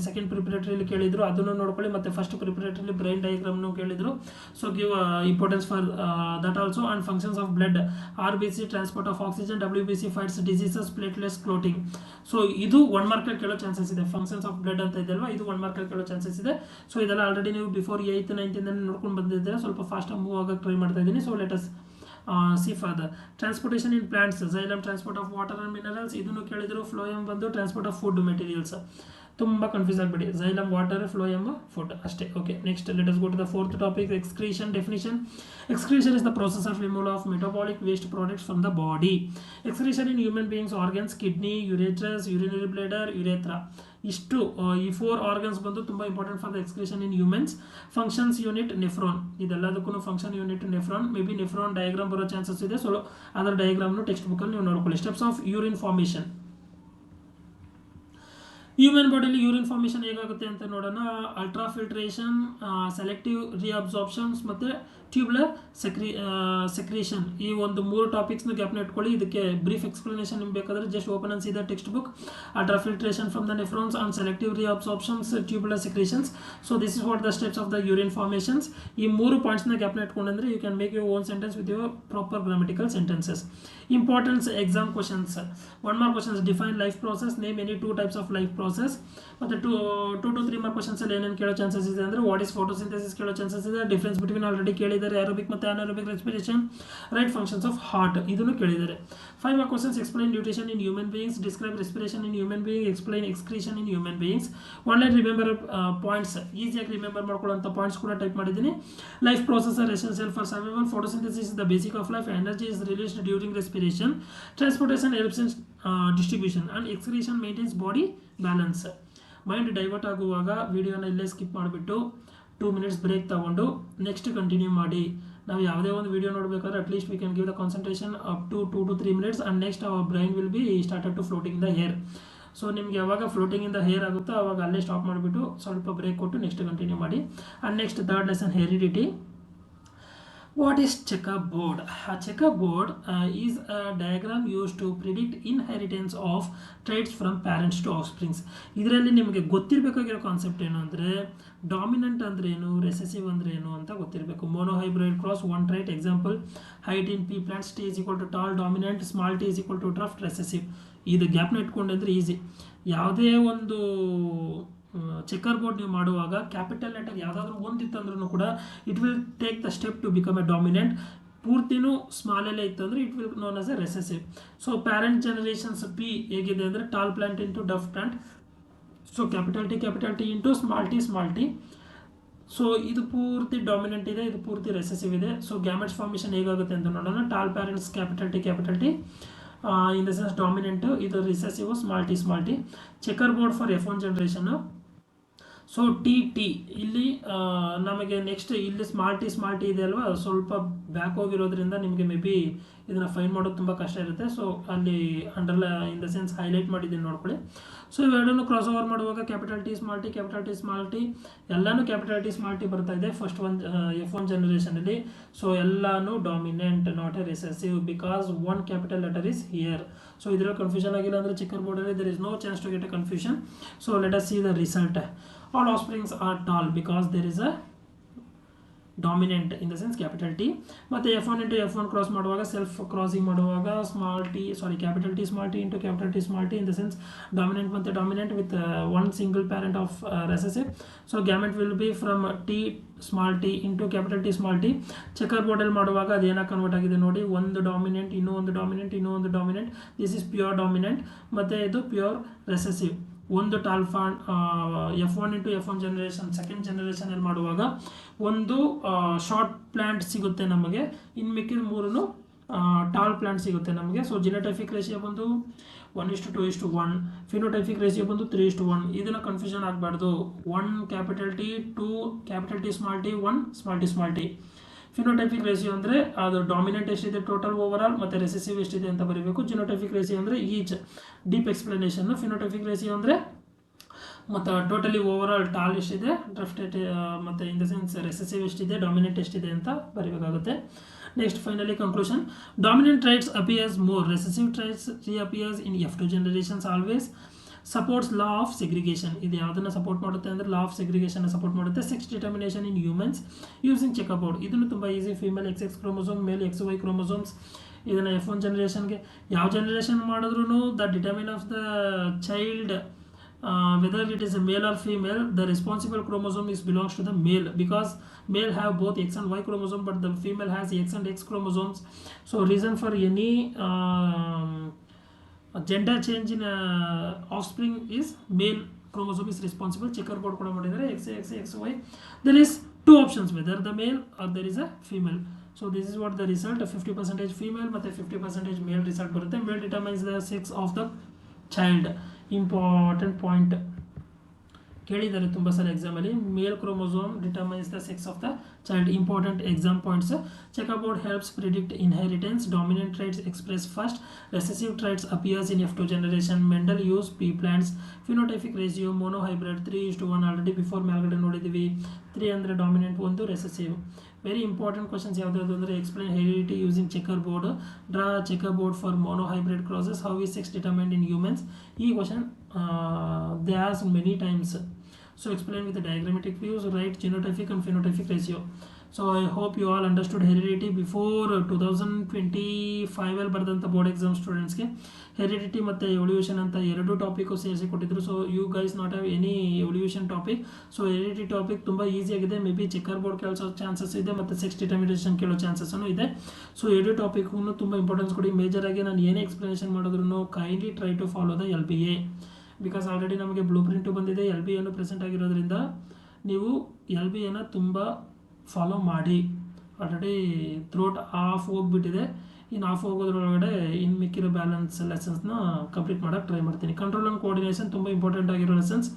ಸೆಕೆಂಡ್ ಪ್ರಿಪರೇಟರಿಲಿ ಕೇಳಿದ್ರು, ಅದನ್ನು ನೋಡ್ಕೊಳ್ಳಿ. ಮತ್ತು ಫಸ್ಟ್ ಪ್ರಿಪರೇಟರಿಲಿ ಬ್ರೈನ್ ಡಯಾಗ್ರಾಮ್ನು ಕೇಳಿದ್ರು. So give importance for that also. And functions of blood, RBC transport of oxygen, WBC fights diseases, platelets, clotting. So ಇದು 1 ಮಾರ್ಕಲ್ಲಿ ಕೇಳೋ ಚಾನ್ಸಸ್ ಇದೆ. ಫಂಕ್ಷನ್ಸ್ ಆಫ್ ಬ್ಲಡ್ ಅಂತ ಇದೆಯಲ್ವಾ, ಇದು 1 ಮಾರ್ಕಲ್ಲಿ ಕೇಳೋ ಚಾನ್ಸಸ್ ಇದೆ. ಸೊ ಇದೆಲ್ಲ ಆಲ್ರೆಡಿ ನೀವು ಬಿಫೋರ್ 8th 9th ನೋಡ್ಕೊಂಡು ಬಂದಿದ್ದೀರಾ. ಸ್ವಲ್ಪ ಫಾಸ್ಟಾಗಿ ಮೂವ್ ಆಗೋಕ್ಕೆ ಟ್ರೈ ಮಾಡ್ತಾ ಇದ್ದೀನಿ. So let us see further. Transportation in plants, xylem transport of water and minerals, ಇದನ್ನು ಕೇಳಿದ್ರು. ಫ್ಲೋಯಮ್ ಬಂದು ಟ್ರಾನ್ಸ್ಪೋರ್ಟ್ ಆಫ್ ಫುಡ್ ಮೆಟೀರಿಯಲ್ಸ್. ತುಂಬ ಕನ್ಫ್ಯೂಸ್ ಆಗಬೇಡಿ, ಝೈಲಮ್ ವಾಟರ್, ಫ್ಲೋಯಮ್ ಫುಡ್ ಅಷ್ಟೇ. Okay, next let us go to the fourth topic, excretion definition. Excretion is the process of removal of metabolic waste products from the body. Excretion in human beings organs, kidney, ureters, urinary bladder, urethra. ಇಷ್ಟು ಈ 4 organs ಬಂದು ತುಂಬ important for the excretion in humans. Functions unit nephron, ಇದೆಲ್ಲದಕ್ಕೂ function unit nephron. May be nephron diagram ಬರೋ chances ಇದೆ. So ಅದರ ಡಯಾಗ್ರಾಮ್ನು text ಬುಕ್ಕಲ್ಲಿ ನೀವು ನೋಡ್ಕೊಳ್ಳಿ. Steps of urine formation. Human ಬಾಡಿಲಿ ಯೂರಿನ್ ಫಾರ್ಮೇಷನ್ ಹೇಗಾಗುತ್ತೆ ಅಂತ ನೋಡೋಣ. ಅಲ್ಟ್ರಾಫಿಲ್ಟ್ರೇಷನ್, ಸೆಲೆಕ್ಟಿವ್ ರಿಅಬ್ಸಾರ್ಪ್ಷನ್ಸ್ ಮತ್ತು ಟ್ಯೂಬ್ಲರ್ ಸೆಕ್ರೀಷನ್. ಈ ಒಂದು 3 ಟಾಪಿಕ್ಸ್ನ ಗ್ಯಾಪ್ನ ಇಟ್ಕೊಳ್ಳಿ. ಇದಕ್ಕೆ ಬ್ರೀಫ್ ಎಕ್ಸ್ಪ್ಲನೇಷನ್ ನಿಮ್ಗೆ ಬೇಕಾದರೆ just open and see the text book. Ultrafiltration from the nephrons and selective reabsorptions, tubular secretions. So this is what the steps of the urine formations. ಈ 3 ಪಾಯಿಂಟ್ಸ್ನ ಗ್ಯಾಪ್ನ ಇಟ್ಕೊಂಡ್ರೆ you can make your own sentence with your proper grammatical sentences. Importance exam questions, 1 mark questions. Define life process, name any 2 types of life process. ಮತ್ತು 2 to 3 mark ಕ್ವಶನ್ಸಲ್ಲಿ ಏನೇನು ಕೇಳೋ chances ಇದೆ ಅಂದರೆ what is photosynthesis ಕೇಳೋ chances ಇದೆ. Difference between already ಕೇಳಿದ್ದಾರೆ, aerobic ಮತ್ತು anaerobic respiration. Right functions of heart ಇದನ್ನು ಕೇಳಿದ್ದಾರೆ. 5 mark questions, explain nutrition in human beings, describe respiration in human being, explain excretion in human beings. Only remember points, ಈಸಿಯಾಗಿ remember ಮಾಡ್ಕೊಳ್ಳೋಂಥ points ಕೂಡ type ಮಾಡಿದ್ದೀನಿ. Life process R essential for survival. Photosynthesis is the basic of life. Energy is released during respiration. Transportation helps in distribution and excretion maintains body balance. Mind divert ಆಗುವಾಗ ವಿಡಿಯೋನ ಇಲ್ಲೇ skip ಮಾಡಿಬಿಟ್ಟು 2 minutes break ತಗೊಂಡು next continue ಮಾಡಿ. ನಾವು ಯಾವುದೇ ಒಂದು video ನೋಡಬೇಕಾದ್ರೆ at least we can give the concentration up to 2 to 3 minutes and next our brain will be started to floating in the air. So ನಿಮ್ಗೆ ಯಾವಾಗ ಫ್ಲೋಟಿಂಗ್ ಇನ್ ದ ಏರ್ ಆಗುತ್ತೋ ಅವಾಗ ಅಲ್ಲೇ ಸ್ಟಾಪ್ ಮಾಡಿಬಿಟ್ಟು ಸ್ವಲ್ಪ ಬ್ರೇಕ್ ಕೊಟ್ಟು ನೆಕ್ಸ್ಟ್ ಕಂಟಿನ್ಯೂ ಮಾಡಿ. And next third lesson, heredity. What is checkerboard? A checkerboard is a diagram used to predict inheritance of traits from parents to offsprings. ಇದರಲ್ಲಿ ನಿಮಗೆ ಗೊತ್ತಿರಬೇಕಾಗಿರೋ concept ಏನು ಅಂದರೆ ಡಾಮಿನೆಂಟ್ ಅಂದ್ರೇನು, ರೆಸೆಸಿವ್ ಅಂದ್ರೇನು ಅಂತ ಗೊತ್ತಿರಬೇಕು. Monohybrid cross 1 trait. Example, height in pea plants, T is equal to tall dominant, small T is equal to dwarf recessive. ಇದು ಗ್ಯಾಪ್ನ ಇಟ್ಕೊಂಡ್ರೆ ಈಸಿ. ಯಾವುದೇ ಒಂದು ಚೆಕ್ಕರ್ ಬೋರ್ಡ್ ನೀವು ಮಾಡುವಾಗ ಕ್ಯಾಪಿಟಲ್ ಲೆಟರ್ ಯಾವುದಾದ್ರೂ ಒಂದಿತ್ತಂದ್ರೂ ಕೂಡ it will take the step to become a dominant. ಪೂರ್ತಿನೂ ಸ್ಮಾಲಲ್ಲೇ ಇತ್ತು ಅಂದರೆ it will known as a recessive. So parent generations P ಹೇಗಿದೆ ಅಂದರೆ tall plant into dwarf plant. So capital T into small T. So ಇದು ಪೂರ್ತಿ dominant ಇದೆ, ಇದು ಪೂರ್ತಿ ರೆಸೆಸಿವ್ ಇದೆ. ಸೊ ಗ್ಯಾಮೆಟ್ಸ್ ಫಾರ್ಮೇಷನ್ ಹೇಗಾಗುತ್ತೆ ಅಂತ ನೋಡೋಣ. Tall parents capital T in the sense dominant, ಇದು recessive small T. Checker board for F1 generation. So T ಇಲ್ಲಿ ನಮಗೆ ನೆಕ್ಸ್ಟ್ ಇಲ್ಲಿ ಸ್ಮಾಲ್ ಟಿ ಇದೆ ಅಲ್ವಾ, ಸ್ವಲ್ಪ ಬ್ಯಾಕ್ ಹೋಗಿರೋದ್ರಿಂದ ನಿಮಗೆ ಮೇ ಬಿ ಇದನ್ನು ಫೈಂಡ್ ಮಾಡೋದು ತುಂಬ ಕಷ್ಟ ಇರುತ್ತೆ. ಸೊ ಅಲ್ಲಿ ಇನ್ ದ ಸೆನ್ಸ್ ಹೈಲೈಟ್ ಮಾಡಿದ್ದೀನಿ ನೋಡ್ಕೊಳ್ಳಿ. ಸೊ ಇವೆರಡನ್ನು ಕ್ರಾಸ್ ಓವರ್ ಮಾಡುವಾಗ ಕ್ಯಾಪಿಟಲ್ ಟಿ ಸ್ಮಾಲ್ ಟಿ ಎಲ್ಲನೂ ಕ್ಯಾಪಿಟಲ್ ಟಿ ಸ್ಮಾಲ್ ಟಿ ಬರ್ತಾ ಇದೆ ಫಸ್ಟ್ F1 ಜನರೇಷನಲ್ಲಿ. ಸೊ ಎಲ್ಲನೂ dominant, not a recessive, because 1 capital letter is here. So ಇದರಲ್ಲಿ ಕನ್ಫ್ಯೂಷನ್ ಆಗಿಲ್ಲ ಅಂದರೆ ಚೆಕ್ಕರ್ ಬೋರ್ಡಲ್ಲಿ there is no chance to get a confusion. So let us see the result. All offsprings are tall because there is a dominant in the sense capital T. ಮತ್ತು F1 into F1 cross ಮಾಡುವಾಗ self crossing ಮಾಡುವಾಗ capital T small T into capital T small T in the sense dominant ಮತ್ತು dominant with one single parent of recessive. So gamete will be from T small T into capital T small T. ಚೆಕರ್ ಬೋರ್ಡಲ್ಲಿ ಮಾಡುವಾಗ ಅದು ಏನಾಗಿ convert ಆಗಿದೆ ನೋಡಿ, ಒಂದು dominant ಇನ್ನೂ ಒಂದು ಡಾಮಿನೆಂಟ್ ಇನ್ನೂ ಒಂದು dominant. This is pure dominant ಮತ್ತು ಇದು ಪ್ಯೂರ್ ರೆಸೆಸಿವ್. ಒಂದು ಟಾಲ್ಫಾನ್ F1 into F1 generation second ಜನರೇಷನಲ್ಲಿ ಮಾಡುವಾಗ ಒಂದು ಶಾರ್ಟ್ ಪ್ಲ್ಯಾಂಟ್ ಸಿಗುತ್ತೆ ನಮಗೆ, ಇನ್ನು ಮಿಕ್ಕಿದ ಮೂರೂ ಟಾಲ್ ಪ್ಲ್ಯಾಂಟ್ ಸಿಗುತ್ತೆ ನಮಗೆ. ಸೊ ಜಿನೋಟೈಪಿಕ್ ರೇಷಿಯೋ ಬಂದು 1:2:1, ಫಿನೋಟೈಪಿಕ್ ರೇಷಿಯೋ ಬಂದು 3:1. ಇದನ್ನು ಕನ್ಫ್ಯೂಷನ್ ಆಗಬಾರ್ದು. 1 capital T 2 capital T small T 1 small T small T. Phenotypic ratio ಅಂದರೆ ಅದು ಡಾಮಿನೆಂಟ್ ಎಷ್ಟಿದೆ ಟೋಟಲ್ ಓವರಾಲ್ ಮತ್ತು ರೆಸೆಸಿವ್ ಎಷ್ಟಿದೆ ಅಂತ ಬರೀಬೇಕು. ಜಿನೋಟೈಪಿಕ್ ರೇಷಿಯೋ ಅಂದರೆ ಈಚ್ ಡೀಪ್ ಎಕ್ಸ್ಪ್ಲನೇಷನ್ನು. ಫಿನೋಟೈಪಿಕ್ ರೇಷಿಯೋ ಅಂದರೆ ಮತ್ತು ಟೋಟಲಿ ಓವರಾಲ್ ಟಾಲ್ ಎಷ್ಟಿದೆ, ಡ್ರಫ್ಟೆಡ್ ಮತ್ತು ಇನ್ ದ ಸೆನ್ಸ್ ರೆಸೆಸಿವ್ ಎಷ್ಟಿದೆ, ಡಾಮಿನೆಂಟ್ ಎಷ್ಟಿದೆ ಅಂತ ಬರೀಬೇಕಾಗುತ್ತೆ. Next finally conclusion. Dominant traits appears more, recessive traits reappears in F2 generations always. Supports law of segregation. ಇದು ಯಾವುದನ್ನು ಸಪೋರ್ಟ್ ಮಾಡುತ್ತೆ ಅಂದರೆ ಲಾ ಆಫ್ ಸೆಗ್ರಿಗೇಷನ್ ಸಪೋರ್ಟ್ ಮಾಡುತ್ತೆ. Sex determination in humans using checker board. ಇದನ್ನು ತುಂಬ ಈಸಿ. ಫೀಮೇಲ್ XX ಕ್ರೋಮೋಸೋಮ್, ಮೇಲ್ XY chromosomes. ಇದನ್ನು F1 ಜನರೇಷನ್ಗೆ ಯಾವ generation ಮಾಡಿದ್ರೂ the determine of the child whether it is a male or female, the responsible chromosome belongs to the male, because male have both X and Y chromosome but the female has X and X chromosomes. So reason for any gender change in offspring is male chromosome is responsible. Checkerboard ಕೂಡ ಮಾಡಿದರೆ XY. There is two options, whether the male or there is a female. So this is what the result, 50% female ಮತ್ತು 50% male result ಬರುತ್ತೆ. Male determines the sex of the child. Important point ಕೇಳಿದ್ದಾರೆ ತುಂಬ ಸಲ ಎಕ್ಸಾಮಲ್ಲಿ. Male chromosome determines the sex of the child. Important exam points. Checker board helps predict inheritance. Dominant traits express first. Recessive traits appears in F2 generation. Mendel use pea plants. Phenotypic ratio monohybrid 3:1 already before ಮೇಲ್ಗಡೆ ನೋಡಿದ್ದೀವಿ. 3 ಅಂದರೆ dominant, 1 recessive. Very important questions ಯಾವ್ದಾದ್ರು ಅಂದರೆ explain heredity using checker board. Draw checker board for monohybrid crosses. How is sex determined in humans. ಈ question they ask many times. So explain with the diagrammatic views, write genotypic and phenotypic ratio. So I hope you all understood heredity before 2025 ಅಲ್ಲಿ ಬರೆದಂಥ board exam ಸ್ಟೂಡೆಂಟ್ಸ್ಗೆ heredity ಮತ್ತು evolution ಅಂತ ಎರಡು topic ಸೇರಿಸಿ ಕೊಟ್ಟಿದ್ರು. So you guys not have any evolution topic. So heredity topic ತುಂಬ ಈಸಿಯಾಗಿದೆ. ಮೇ ಬಿ ಚೆಕರ್ ಬೋರ್ಡ್ ಕೇಳಿಸೋ ಚಾನ್ಸಸ್ ಇದೆ ಮತ್ತು ಸೆಕ್ಸ್ ಡಿಟರ್ಮಿನೇಷನ್ ಕೇಳೋ ಚಾನ್ಸಸ್ಸೂ ಇದೆ. ಸೊ ಎರಡು ಟಾಪಿಕ್ಗೂ ತುಂಬ ಇಂಪಾರ್ಟೆನ್ಸ್ ಕೊಡಿ. ಮೇಜರಾಗಿ ನಾನು ಏನೇ ಎಕ್ಸ್ಪ್ಲನೇಷನ್ ಮಾಡಿದ್ರು kindly try to follow the LBA. Because already ನಮಗೆ ಬ್ಲೂ ಪ್ರಿಂಟು ಬಂದಿದೆ. LBAನು ಪ್ರೆಸೆಂಟ್ ಆಗಿರೋದ್ರಿಂದ ನೀವು LBAನ ತುಂಬ ಫಾಲೋ ಮಾಡಿ. ಆಲ್ರೆಡಿ ಥ್ರೋಟ್ ಹಾಫ್ ಹೋಗ್ಬಿಟ್ಟಿದೆ. ಇನ್ನು ಹಾಫ್ ಹೋಗೋದ್ರೊಳಗಡೆ ಇನ್ನು ಮಿಕ್ಕಿರೋ ಬ್ಯಾಲೆನ್ಸ್ ಲೆಸನ್ಸ್ನ ಕಂಪ್ಲೀಟ್ ಮಾಡೋಕ್ಕೆ ಟ್ರೈ ಮಾಡ್ತೀನಿ. ಕಂಟ್ರೋಲ್ ಆ್ಯಂಡ್ ಕೋಆರ್ಡಿನೇಷನ್ ತುಂಬ ಇಂಪಾರ್ಟೆಂಟ್ ಆಗಿರೋ lessons.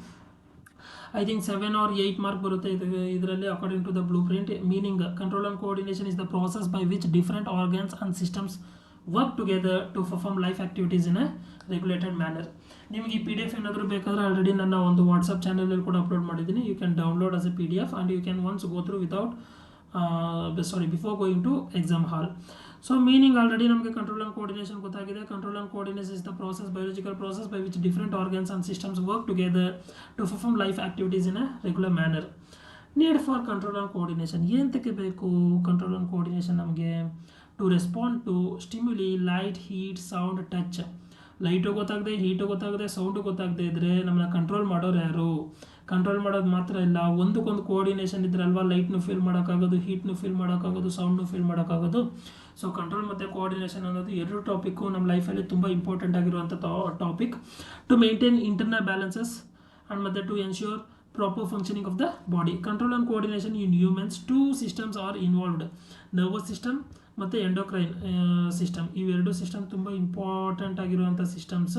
I think 7 or 8 mark ಬರುತ್ತೆ ಇದರಲ್ಲಿ according to the blueprint. Meaning control and coordination is the process by which different organs and systems work together to perform life activities in a regulated manner. ನಿಮಗೆ ಈ PDF ಏನಾದರೂ ಬೇಕಾದರೆ already ನನ್ನ ಒಂದು WhatsApp ಚಾನಲಲ್ಲಿ ಕೂಡ upload ಮಾಡಿದ್ದೀನಿ. You can download as a PDF and you can once go through before going to exam hall. So meaning already ನಮಗೆ ಕಂಟ್ರೋಲ್ ಆ್ಯಂಡ್ ಕೋಆರ್ಡಿನೇಷನ್ ಗೊತ್ತಾಗಿದೆ. Control and coordination is the process, biological process by which different organs and systems work together to perform life activities in a regular manner. Need for control and coordination ಏನಕ್ಕೆ ಬೇಕು? Control and coordination ನಮಗೆ to respond to stimuli, light, heat, sound, touch. Light ಗೊತ್ತಾಗದೆ, heat ಗೊತ್ತಾಗದೆ, sound ಗೊತ್ತಾಗದೆ ಇದ್ದರೆ ನಮ್ಮನ್ನ control ಮಾಡೋರು ಯಾರು? ಕಂಟ್ರೋಲ್ ಮಾಡೋದು ಮಾತ್ರ ಇಲ್ಲ, ಒಂದಕ್ಕೊಂದು ಕೋಆರ್ಡಿನೇಷನ್ ಇದ್ರಲ್ವ ಲೈಟ್ನು ಫೀಲ್ ಮಾಡೋಕ್ಕಾಗೋದು, ಹೀಟ್ನು ಫೀಲ್ ಮಾಡೋಕ್ಕಾಗೋದು, ಸೌಂಡ್ನು ಫೀಲ್ ಮಾಡೋಕ್ಕಾಗೋದು. ಸೊ ಕಂಟ್ರೋಲ್ ಮತ್ತು ಕೋಆರ್ಡಿನೇಷನ್ ಅನ್ನೋದು ಎರಡು ಟಾಪಿಕ್ಕು ನಮ್ಮ ಲೈಫಲ್ಲಿ ತುಂಬ ಇಂಪಾರ್ಟೆಂಟ್ ಆಗಿರುವಂಥ topic. To maintain internal balances and ಮತ್ತು to ensure proper functioning of the body. Control and coordination in humans 2 systems are involved. Nervous system ಮತ್ತು ಎಂಡೋಕ್ರೈನ್ ಸಿಸ್ಟಮ್. ಇವೆರಡು ಸಿಸ್ಟಮ್ ತುಂಬ ಇಂಪಾರ್ಟೆಂಟ್ ಆಗಿರುವಂಥ systems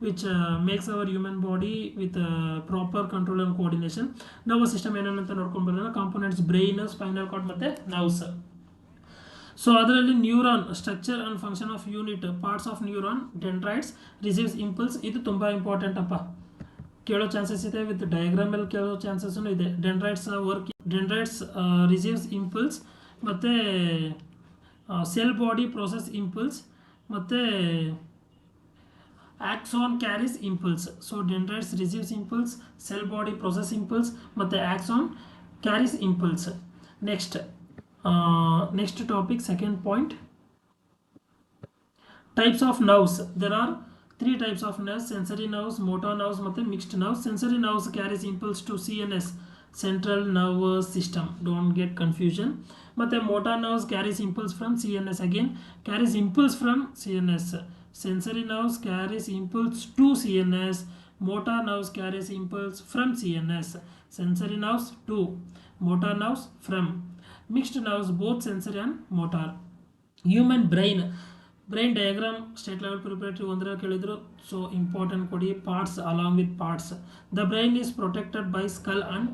which makes our human body with proper control and coordination. Nervous system ಏನೇನಂತ ನೋಡ್ಕೊಂಡು ಬರೋಣ. Components brain, spinal cord ಮತ್ತು nerves. So ಅದರಲ್ಲಿ neuron structure and function of unit, parts of neuron, dendrites, receives impulse. ಇದು ತುಂಬ important ಅಪ್ಪ, ಕೇಳೋ chances ಇದೆ. With ಡಯಾಗ್ರಾಮಲ್ಲಿ ಕೇಳೋ ಚಾನ್ಸಸ್ಸೂ ಇದೆ. ಡೆಂಡ್ರೈಟ್ಸ್ ರಿಸೀವ್ಸ್ ಇಂಪಲ್ಸ್ ಮತ್ತು ಸೆಲ್ ಬಾಡಿ ಪ್ರೊಸೆಸ್ ಇಂಪಲ್ಸ್ ಮತ್ತು axon carries impulse. So dendrites receives impulse, cell body process impulse ಮತ್ತು axon carries impulse. Next topic, second point, types of nerves. There are three types of nerves: sensory nerves, motor nerves, ಮತ್ತೆ mixed nerves. Sensory nerves carries impulse to CNS, central nervous system, don't get confusion. ಮತ್ತೆ motor nerves carries impulse from CNS, again carries impulse from CNS. Sensory nerves carries impulse to CNS, motor nerves carries impulse from CNS. Sensory nerves to, motor nerves from. Mixed nerves both sensory and motor. Human brain diagram state level preparatory ಒಂದರಲ್ಲಿ ಕೇಳಿದ್ರು, so important ಕೊಡಿ. Parts along with parts. The brain is protected by skull and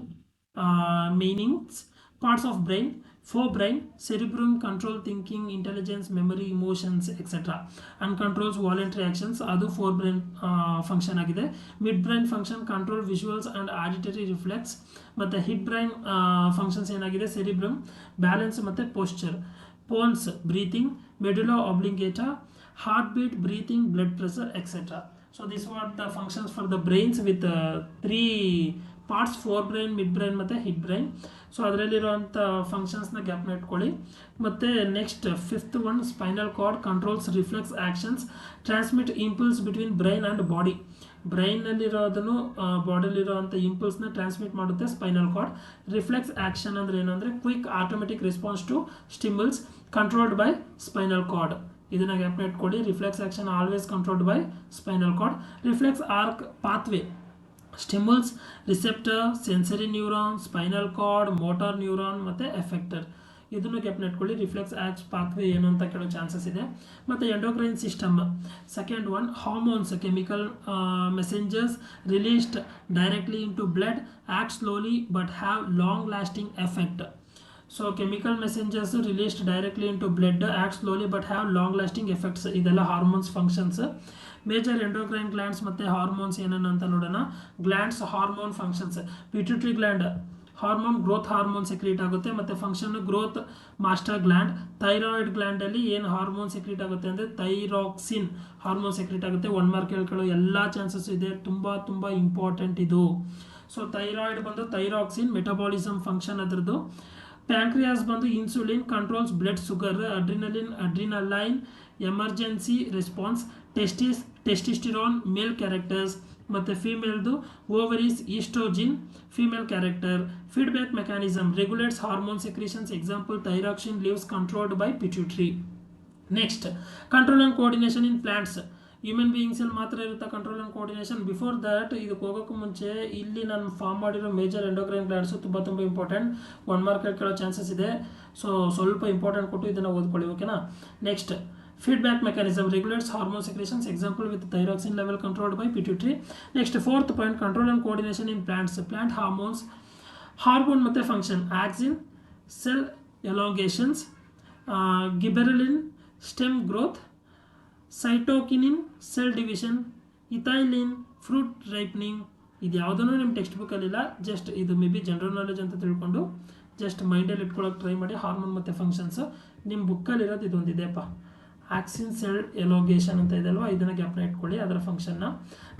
meanings. Parts of brain: forebrain, cerebrum control thinking, intelligence, memory, emotions, etc. and controls voluntary actions. ಅದು forebrain function ಆಗಿದೆ. midbrain function control visuals and auditory reflex. ಮತ್ತು hidbrain functions ಏನಾಗಿದೆ: cerebrum balance ಮತ್ತು posture. pons breathing, medulla oblongata, heartbeat, breathing, blood pressure, etc. So these were the functions for the brains with three parts: forebrain, midbrain ಮತ್ತು hidbrain. So ಅದರಲ್ಲಿರುವಂಥ ಫಂಕ್ಷನ್ಸ್ನ ಗ್ಯಾಪ್ನ ಇಟ್ಕೊಳ್ಳಿ. ಮತ್ತು next fifth one, spinal cord controls reflex actions, transmit impulse between brain and body. ಬ್ರೈನ್ನಲ್ಲಿರೋದನ್ನು ಬಾಡಿಲಿರೋವಂಥ ಇಂಪಲ್ಸ್ನ transmit ಮಾಡುತ್ತೆ ಸ್ಪೈನಲ್ ಕಾರ್ಡ್. ರಿಫ್ಲೆಕ್ಸ್ ಆ್ಯಕ್ಷನ್ ಅಂದರೆ ಏನು ಅಂದರೆ quick automatic response to stimulus controlled by spinal cord. ಇದನ್ನು ಗ್ಯಾಪ್ನ ಇಟ್ಕೊಳ್ಳಿ. Reflex action always controlled by spinal cord. Reflex arc pathway: stimulus, receptor, sensory neuron, spinal cord, motor neuron ಮತ್ತು effector. ಇದನ್ನು ಗ್ಯಾಪ್ನ ಇಟ್ಕೊಳ್ಳಿ. ರಿಫ್ಲೆಕ್ಸ್ ಆ್ಯಕ್ಟ್ ಪಾತ್ವೇ ಏನು ಅಂತ ಕೇಳೋ ಚಾನ್ಸಸ್ ಇದೆ. ಮತ್ತು endocrine system second one, hormones chemical messengers released directly in to blood act slowly but have long lasting effect. So chemical messengers released directly in to blood act slowly but have long lasting effects. ಇದೆಲ್ಲ hormones functions. Major endocrine glands ಮತ್ತು hormones ಏನನ್ನ ಅಂತ ನೋಡೋಣ. Glands hormone functions: pituitary gland hormone growth hormone secrete ಆಗುತ್ತೆ ಮತ್ತು function growth master gland. Thyroid ಗ್ಲ್ಯಾಂಡಲ್ಲಿ ಏನು hormone secrete ಆಗುತ್ತೆ ಅಂದರೆ ಥೈರಾಕ್ಸಿನ್ ಹಾರ್ಮೋನ್ ಸೆಕ್ರೀಟ್ ಆಗುತ್ತೆ. ಒನ್ ಮಾರ್ಕ್ ಕೇಳ್ಕೊಳ್ಳೋ ಎಲ್ಲ ಚಾನ್ಸಸ್ ಇದೆ, ತುಂಬ ಇಂಪಾರ್ಟೆಂಟ್ ಇದು. ಸೊ ಥೈರಾಯ್ಡ್ ಬಂದು ಥೈರಾಕ್ಸಿನ್, ಮೆಟಬಾಲಿಸಮ್ ಫಂಕ್ಷನ್ ಅದರದ್ದು. ಪ್ಯಾಂಕ್ರಿಯಾಸ್ ಬಂದು insulin, controls blood sugar. Adrenaline, adrenaline, emergency response. Testosterone, male characters. ಮತ್ತು ಫೀಮೇಲ್ದು ovaries, oestrogen, female character. Feedback mechanism regulates hormone secretions. Example thyroxine leaves controlled by pituitary. Next, control and coordination in plants. Human ಬೀಯಿಂಗ್ಸಲ್ಲಿ ಮಾತ್ರ ಇರುತ್ತೆ control and coordination. Before that ಇದಕ್ಕೆ ಹೋಗೋಕ್ಕೂ ಮುಂಚೆ ಇಲ್ಲಿ ನಾನು ಫಾರ್ಮ್ ಮಾಡಿರೋ ಮೇಜರ್ ಎಂಡೋಕ್ರೈನ್ ಗ್ಲ್ಯಾಂಡ್ಸು ತುಂಬ ಇಂಪಾರ್ಟೆಂಟ್. ಒನ್ ಮಾರ್ಕ್ ಕೇಳೋ ಚಾನ್ಸಸ್ ಇದೆ. ಸೊ ಸ್ವಲ್ಪ ಇಂಪಾರ್ಟೆಂಟ್ ಕೊಟ್ಟು ಇದನ್ನು ಓದ್ಕೊಳ್ಳಿ, ಓಕೆನಾ. Next, feedback mechanism regulates hormone secretions, example with thyroxine level controlled by pituitary. Next, fourth point, control and coordination in plants. Plant hormones, hormone ಮತ್ತೆ function: axin, cell elongations, gibberellin, stem growth, cytokinin, cell division, ethylene, fruit ripening. ಇದು ಯಾವುದನ್ನು ನಿಮ್ಮ text ಬುಕ್ಕಲ್ಲಿಲ್ಲ, just ಇದು may be general knowledge ಅಂತ ತಿಳ್ಕೊಂಡು just ಮೈಂಡಲ್ಲಿ ಇಟ್ಕೊಳ್ಳೋಕೆ try ಮಾಡಿ. Hormone ಮತ್ತು ಫಂಕ್ಷನ್ಸ್ ನಿಮ್ಮ ಬುಕ್ಕಲ್ಲಿರೋದು ಇದೊಂದಿದೆಪ್ಪ, ಆಕ್ಸಿನ್ ಸೆಲ್ ಎಲೋಗೇಷನ್ ಅಂತ ಇದೆ ಅಲ್ವಾ, ಇದನ್ನು ಗ್ಯಾಪ್ನ ಇಟ್ಕೊಳ್ಳಿ ಅದರ ಫಂಕ್ಷನ್ನ.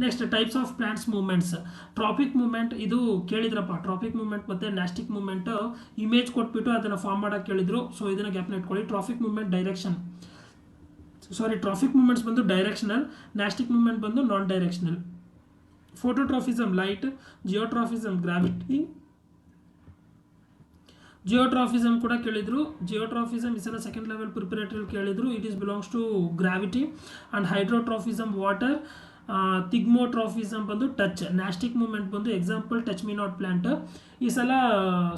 Next, types of plants movements. Tropic movement ಇದು ಕೇಳಿದ್ರಪ್ಪ. ಟ್ರಾಪಿಕ್ ಮೂವ್ಮೆಂಟ್ ಮತ್ತು ನ್ಯಾಸ್ಟಿಕ್ ಮೂವ್ಮೆಂಟ್ ಇಮೇಜ್ ಕೊಟ್ಬಿಟ್ಟು ಅದನ್ನು ಫಾರ್ಮ್ ಮಾಡೋಕ್ಕೆ ಕೇಳಿದ್ರು. ಸೊ ಇದನ್ನು ಗ್ಯಾಪ್ನ ಇಟ್ಕೊಳ್ಳಿ. ಟ್ರಾಪಿಕ್ ಮೂವ್ಮೆಂಟ್ ಟ್ರಾಫಿಕ್ ಮೂವ್ಮೆಂಟ್ಸ್ ಬಂದು ಡೈರೆಕ್ಷನಲ್, ನ್ಯಾಸ್ಟಿಕ್ ಮೂವ್ಮೆಂಟ್ ಬಂದು non directional. Phototropism light, geotropism gravity. Geotropism ಕೂಡ ಕೇಳಿದ್ರು. ಜಿಯೋಟ್ರಾಫಿಸಮ್ ಈ ಸಲ ಸೆಕೆಂಡ್ ಲೆವೆಲ್ ಪ್ರಿಪರೇಟರಿ ಕೇಳಿದ್ರು. It is belongs to gravity. And hydrotropism water. Thigmotropism ಬಂದು ಟಚ್. ನ್ಯಾಸ್ಟಿಕ್ ಮೂವ್ಮೆಂಟ್ ಬಂದು example touch me not plant. ಈ ಸಲ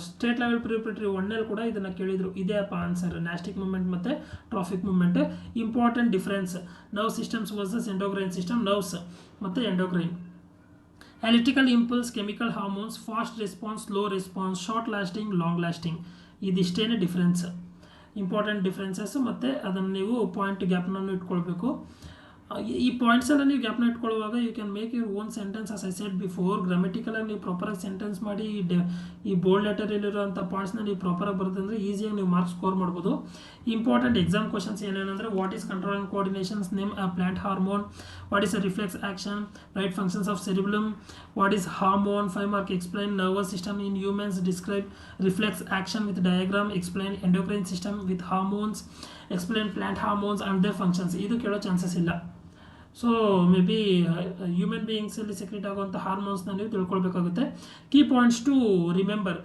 ಸ್ಟೇಟ್ ಲೆವೆಲ್ ಪ್ರಿಪರೇಟರಿ 1ನಲ್ಲಿ ಕೂಡ ಇದನ್ನು ಕೇಳಿದರು. ಇದೇ ಅಪ್ಪ ಆನ್ಸರ್, ನ್ಯಾಸ್ಟಿಕ್ ಮೂವ್ಮೆಂಟ್ ಮತ್ತು tropic movement. Important difference: nerve systems versus endocrine system. Nerves ಮತ್ತು endocrine. Electrical impulse, chemical hormones, fast response, slow response, short lasting, long lasting. ಇದಿಷ್ಟೇನೆ ಡಿಫ್ರೆನ್ಸ್, ಇಂಪಾರ್ಟೆಂಟ್ ಡಿಫ್ರೆನ್ಸಸ್. ಮತ್ತು ಅದನ್ನು ನೀವು ಪಾಯಿಂಟ್ ಗ್ಯಾಪ್ನೂ ಇಟ್ಕೊಳ್ಬೇಕು. ಈ ಪಾಯಿಂಟ್ಸ್ ಎಲ್ಲ ನೀವು ಗ್ಯಾಪ್ನ ಇಟ್ಕೊಳ್ಳುವಾಗ you can make your own sentence as I said before. ಗ್ರಾಮೆಟಿಕಲಾಗಿ ನೀವು ಪ್ರಾಪರಾಗಿ ಸೆಂಟೆನ್ಸ್ ಮಾಡಿ ಈ ಬೋಲ್ಡ್ ಲೆಟರಲ್ಲಿರುವಂಥ ಪಾಯಿಂಟ್ಸ್ನ ನೀವು ಪ್ರಾಪರಾಗಿ ಬರೋದಂದ್ರೆ ಈಸಿಯಾಗಿ ನೀವು ಮಾರ್ಕ್ಸ್ ಸ್ಕೋರ್ ಮಾಡ್ಬೋದು. ಇಂಪಾರ್ಟೆಂಟ್ ಎಕ್ಸಾಮ್ ಕ್ವಶನ್ಸ್ ಏನೇನಂದರೆ what is control and coordinations, name a plant hormone, what is a reflex action, write functions of cerebrum, what is hormone, 5 mark explain nervous system in humans, describe reflex action with diagram, explain endocrine system with hormones, explain plant hormones and their functions. ಇದು ಕೇಳೋ chances ಇಲ್ಲ. So maybe human ಬೀಯಿಂಗ್ಸಲ್ಲಿ secrete ಆಗುವಂಥ ಹಾರ್ಮೋನ್ಸ್ನ ನೀವು ತಿಳ್ಕೊಳ್ಬೇಕಾಗುತ್ತೆ. Key points to remember: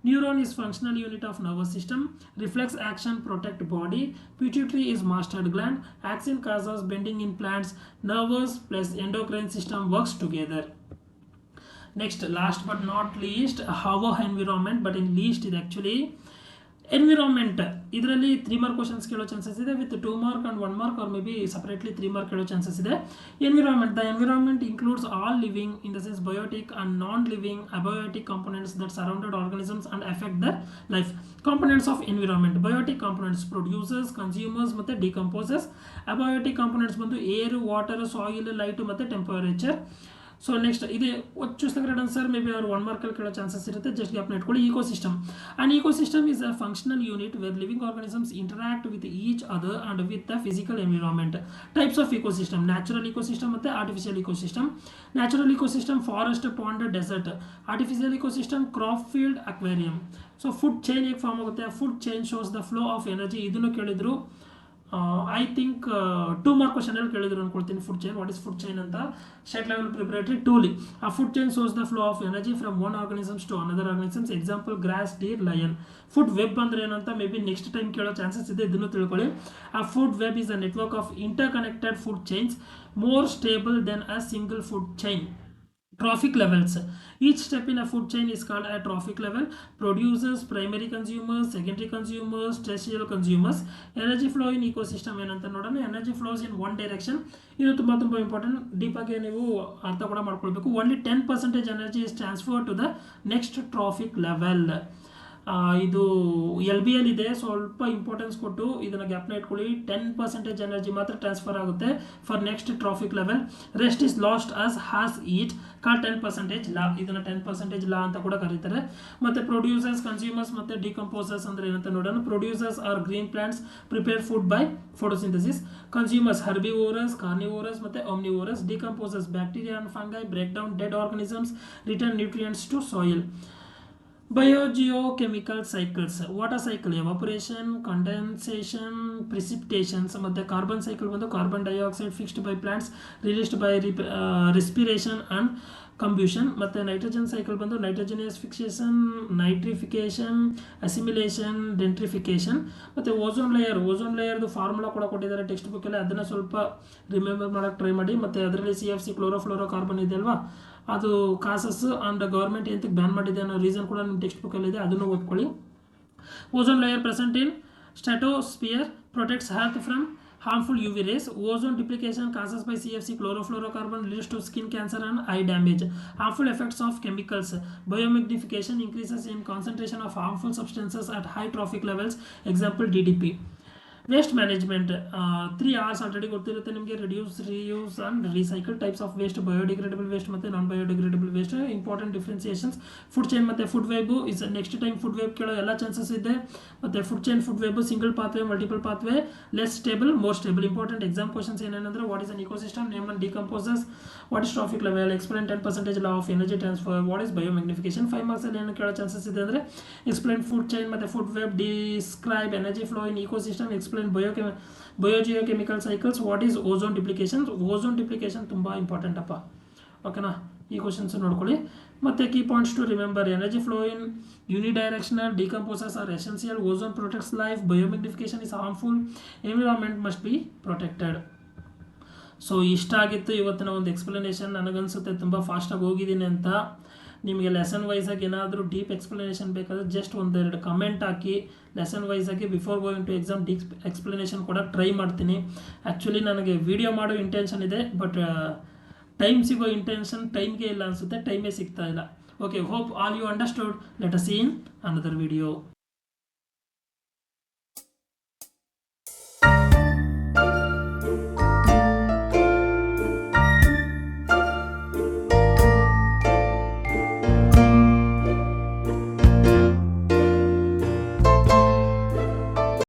Neuron is functional unit of nervous system. Reflex action protect body. Pituitary is master gland. Axin causes bending in plants. Nervous plus endocrine system works together. Next, last but not least, how environment, but in least is actually environment. ಇದರಲ್ಲಿ 3 mark questions ಕೇಳೋ chances ಇದೆ with 2 mark and 1 mark or maybe separately 3 mark ಕೇಳೋ chances ಇದೆ. Environment: the environment includes all living in the sense biotic and non living abiotic components that surrounded organisms and effect the life. Components of environment: biotic components producers, consumers ಮತ್ತು decomposers. Abiotic components ಬಂದು air, water, soil, light ಮತ್ತು temperature. So next ಇದೆ ಚೂಸ್ಲಗ್ರೆಡ್ answer may be ಅವ್ರು 1 mark ಕೇಳೋ chances ಇರುತ್ತೆ. Just ಗ್ಯಾಪ್ನ ಇಟ್ಕೊಳ್ಳಿ. Ecosystem: an ecosystem is a functional unit where living organisms interact with each other and with the physical environment. Types of ecosystem: natural ecosystem ಮತ್ತು artificial ecosystem. Natural ecosystem: forest, pond, desert. Artificial ecosystem: crop field, aquarium. So food chain ಹೇಗೆ form ಆಗುತ್ತೆ? Food chain shows the flow of energy. ಇದನ್ನು ಕೇಳಿದ್ರು. I think 2 mark ಕ್ವಶನಲ್ಲಿ ಕೇಳಿದ್ರು ಅನ್ಕೊಳ್ತೀನಿ. Food chain, what is food chain ಅಂತ state level preparatory 2ಲಿ. A food chain source the flow of energy from one organisms to another organisms. Example grass, deer, lion. Food web ಅಂದ್ರೆ ಏನಂತ maybe next time ಕೇಳೋ chances ಇದೆ, ಇದನ್ನು ತಿಳ್ಕೊಳ್ಳಿ. A food web is a network of inter connected food chains more stable than a single food chain. Trophic levels: each step in a food chain is called a trophic level. Producers, primary consumers, secondary consumers, tertiary consumers. Energy flow in ecosystem ಏನಂತ ನೋಡೋಣ. Energy flows in one direction. ಇದು ತುಂಬ important, ಡೀಪಾಗಿ ನೀವು ಅರ್ಥ ಕೂಡ ಮಾಡ್ಕೊಳ್ಬೇಕು. Only 10% energy is transfer to the next trophic level. ಇದು LBL ಇದೆ, ಸ್ವಲ್ಪ ಇಂಪಾರ್ಟೆನ್ಸ್ ಕೊಟ್ಟು ಇದನ್ನು ಗ್ಯಾಪ್ನ ಇಟ್ಕೊಳ್ಳಿ. 10% ಎನರ್ಜಿ ಮಾತ್ರ ಟ್ರಾನ್ಸ್ಫರ್ ಆಗುತ್ತೆ for next trophic level. Rest is lost as heat call 10% law. ಇದನ್ನು 10% ಲಾ ಅಂತ ಕೂಡ ಕರೀತಾರೆ. ಮತ್ತು ಪ್ರೊಡ್ಯೂಸರ್ಸ್, ಕನ್ಸ್ಯೂಮರ್ಸ್ ಮತ್ತು ಡಿಕಂಪೋಸರ್ಸ್ ಅಂದರೆ ಏನಂತ ನೋಡೋಣ. Producers are green plants prepare food by photosynthesis. Consumers herbivorous, carnivorous ಮತ್ತು omnivorous. Decomposers bacteria and fungi break down dead organisms, return nutrients to soil. Biogeochemical cycles: water cycle evaporation, condensation, precipitations. ಮತ್ತು carbon cycle ಬಂದು carbon dioxide fixed by plants, released by respiration and combustion. ಮತ್ತು nitrogen cycle ಬಂದು nitrogenous fixation, nitrification, assimilation, denitrification. ಮತ್ತು ozone ಲೇಯರ್ದು formula ಕೂಡ ಕೊಟ್ಟಿದ್ದಾರೆ text ಬುಕ್ಕಲ್ಲಿ, ಅದನ್ನು ಸ್ವಲ್ಪ ರಿಮೆಂಬರ್ ಮಾಡೋಕ್ಕೆ ಟ್ರೈ ಮಾಡಿ. ಮತ್ತು ಅದರಲ್ಲಿ CFC ಕ್ಲೋರೋಫ್ಲೋರೋ ಕಾರ್ಬನ್ ಇದೆ ಅಲ್ವಾ, ಅದು ಕಾಸಸ್ ಅಂಡ್ ಗೌರ್ಮೆಂಟ್ ಎಂತಕ್ಕೆ ಬ್ಯಾನ್ ಮಾಡಿದೆ ಅನ್ನೋ ರೀಸನ್ ಕೂಡ ನಿಮ್ಮ ಟೆಕ್ಸ್ಟ್ ಬುಕ್ಕಲ್ಲಿದೆ, ಅದನ್ನು ಓದ್ಕೊಳ್ಳಿ. Ozone layer present in stratosphere protects earth from harmful UV rays. Ozone depletion causes by CFC chlorofluorocarbon leads to skin cancer and eye damage. Harmful effects of chemicals: biomagnification increases in concentration of harmful substances at high trophic levels. Example DDP. Waste management 3 R's already ಗೊತ್ತಿರುತ್ತೆ ನಿಮಗೆ. Reduce, reuse and recycle. Types of waste: biodegradable waste ಮತ್ತು non biodegradable waste. Important differentiations: food chain ಮತ್ತು food web is next time food web ಕೇಳೋ ಎಲ್ಲ chances ಇದೆ. ಮತ್ತು food chain, food web single pathway, multiple pathway, less stable, more stable. Important exam questions ಏನೇನಂದ್ರೆ what is an ecosystem, name and decomposers, what is trophic level, explain 10% law of energy transfer, what is biomagnification. 5 marks ಅಲ್ಲಿ ಏನು ಕೇಳೋ chances ಇದೆ ಅಂದರೆ explain food chain ಮತ್ತು food web, describe energy flow in ecosystem, explain biogeochemical cycles, what is ozone depletion. Ozone depletion ತುಂಬ important ಅಪ್ಪ, ಓಕೆನಾ. ಈ ಕ್ವಶನ್ಸ್ ನೋಡ್ಕೊಳ್ಳಿ. ಮತ್ತು key points to remember: energy flow in unidirectional, decomposers are essential, ozone protects life, biomagnification is harmful, environment must be protected. So ಇಷ್ಟ ಆಗಿತ್ತು ಇವತ್ತಿನ ಒಂದು ಎಕ್ಸ್ಪ್ಲನೇಷನ್. ನನಗನ್ಸುತ್ತೆ ತುಂಬ ಫಾಸ್ಟಾಗಿ ಹೋಗಿದ್ದೀನಿ ಅಂತ. ನಿಮಗೆ ಲೆಸನ್ ವೈಸಾಗಿ ಏನಾದರೂ ಡೀಪ್ ಎಕ್ಸ್ಪ್ಲನೇಷನ್ ಬೇಕಾದರೆ ಜಸ್ಟ್ ಒಂದೆರಡು ಕಮೆಂಟ್ ಹಾಕಿ ಲೆಸನ್ ವೈಸಾಗಿ before going to exam deep explanation ಕೊಡೋಕ್ಕೆ ಟ್ರೈ ಮಾಡ್ತೀನಿ. ಆ್ಯಕ್ಚುಲಿ ನನಗೆ ವೀಡಿಯೋ ಮಾಡೋ ಇಂಟೆನ್ಷನ್ ಇದೆ, ಬಟ್ ಟೈಮ್ ಸಿಗೋ ಇಂಟೆನ್ಷನ್ ಟೈಮ್ಗೆ ಇಲ್ಲ ಅನಿಸುತ್ತೆ, ಟೈಮೇ ಸಿಗ್ತಾ ಇಲ್ಲ. Okay, hope all you understood. Let us see in another video.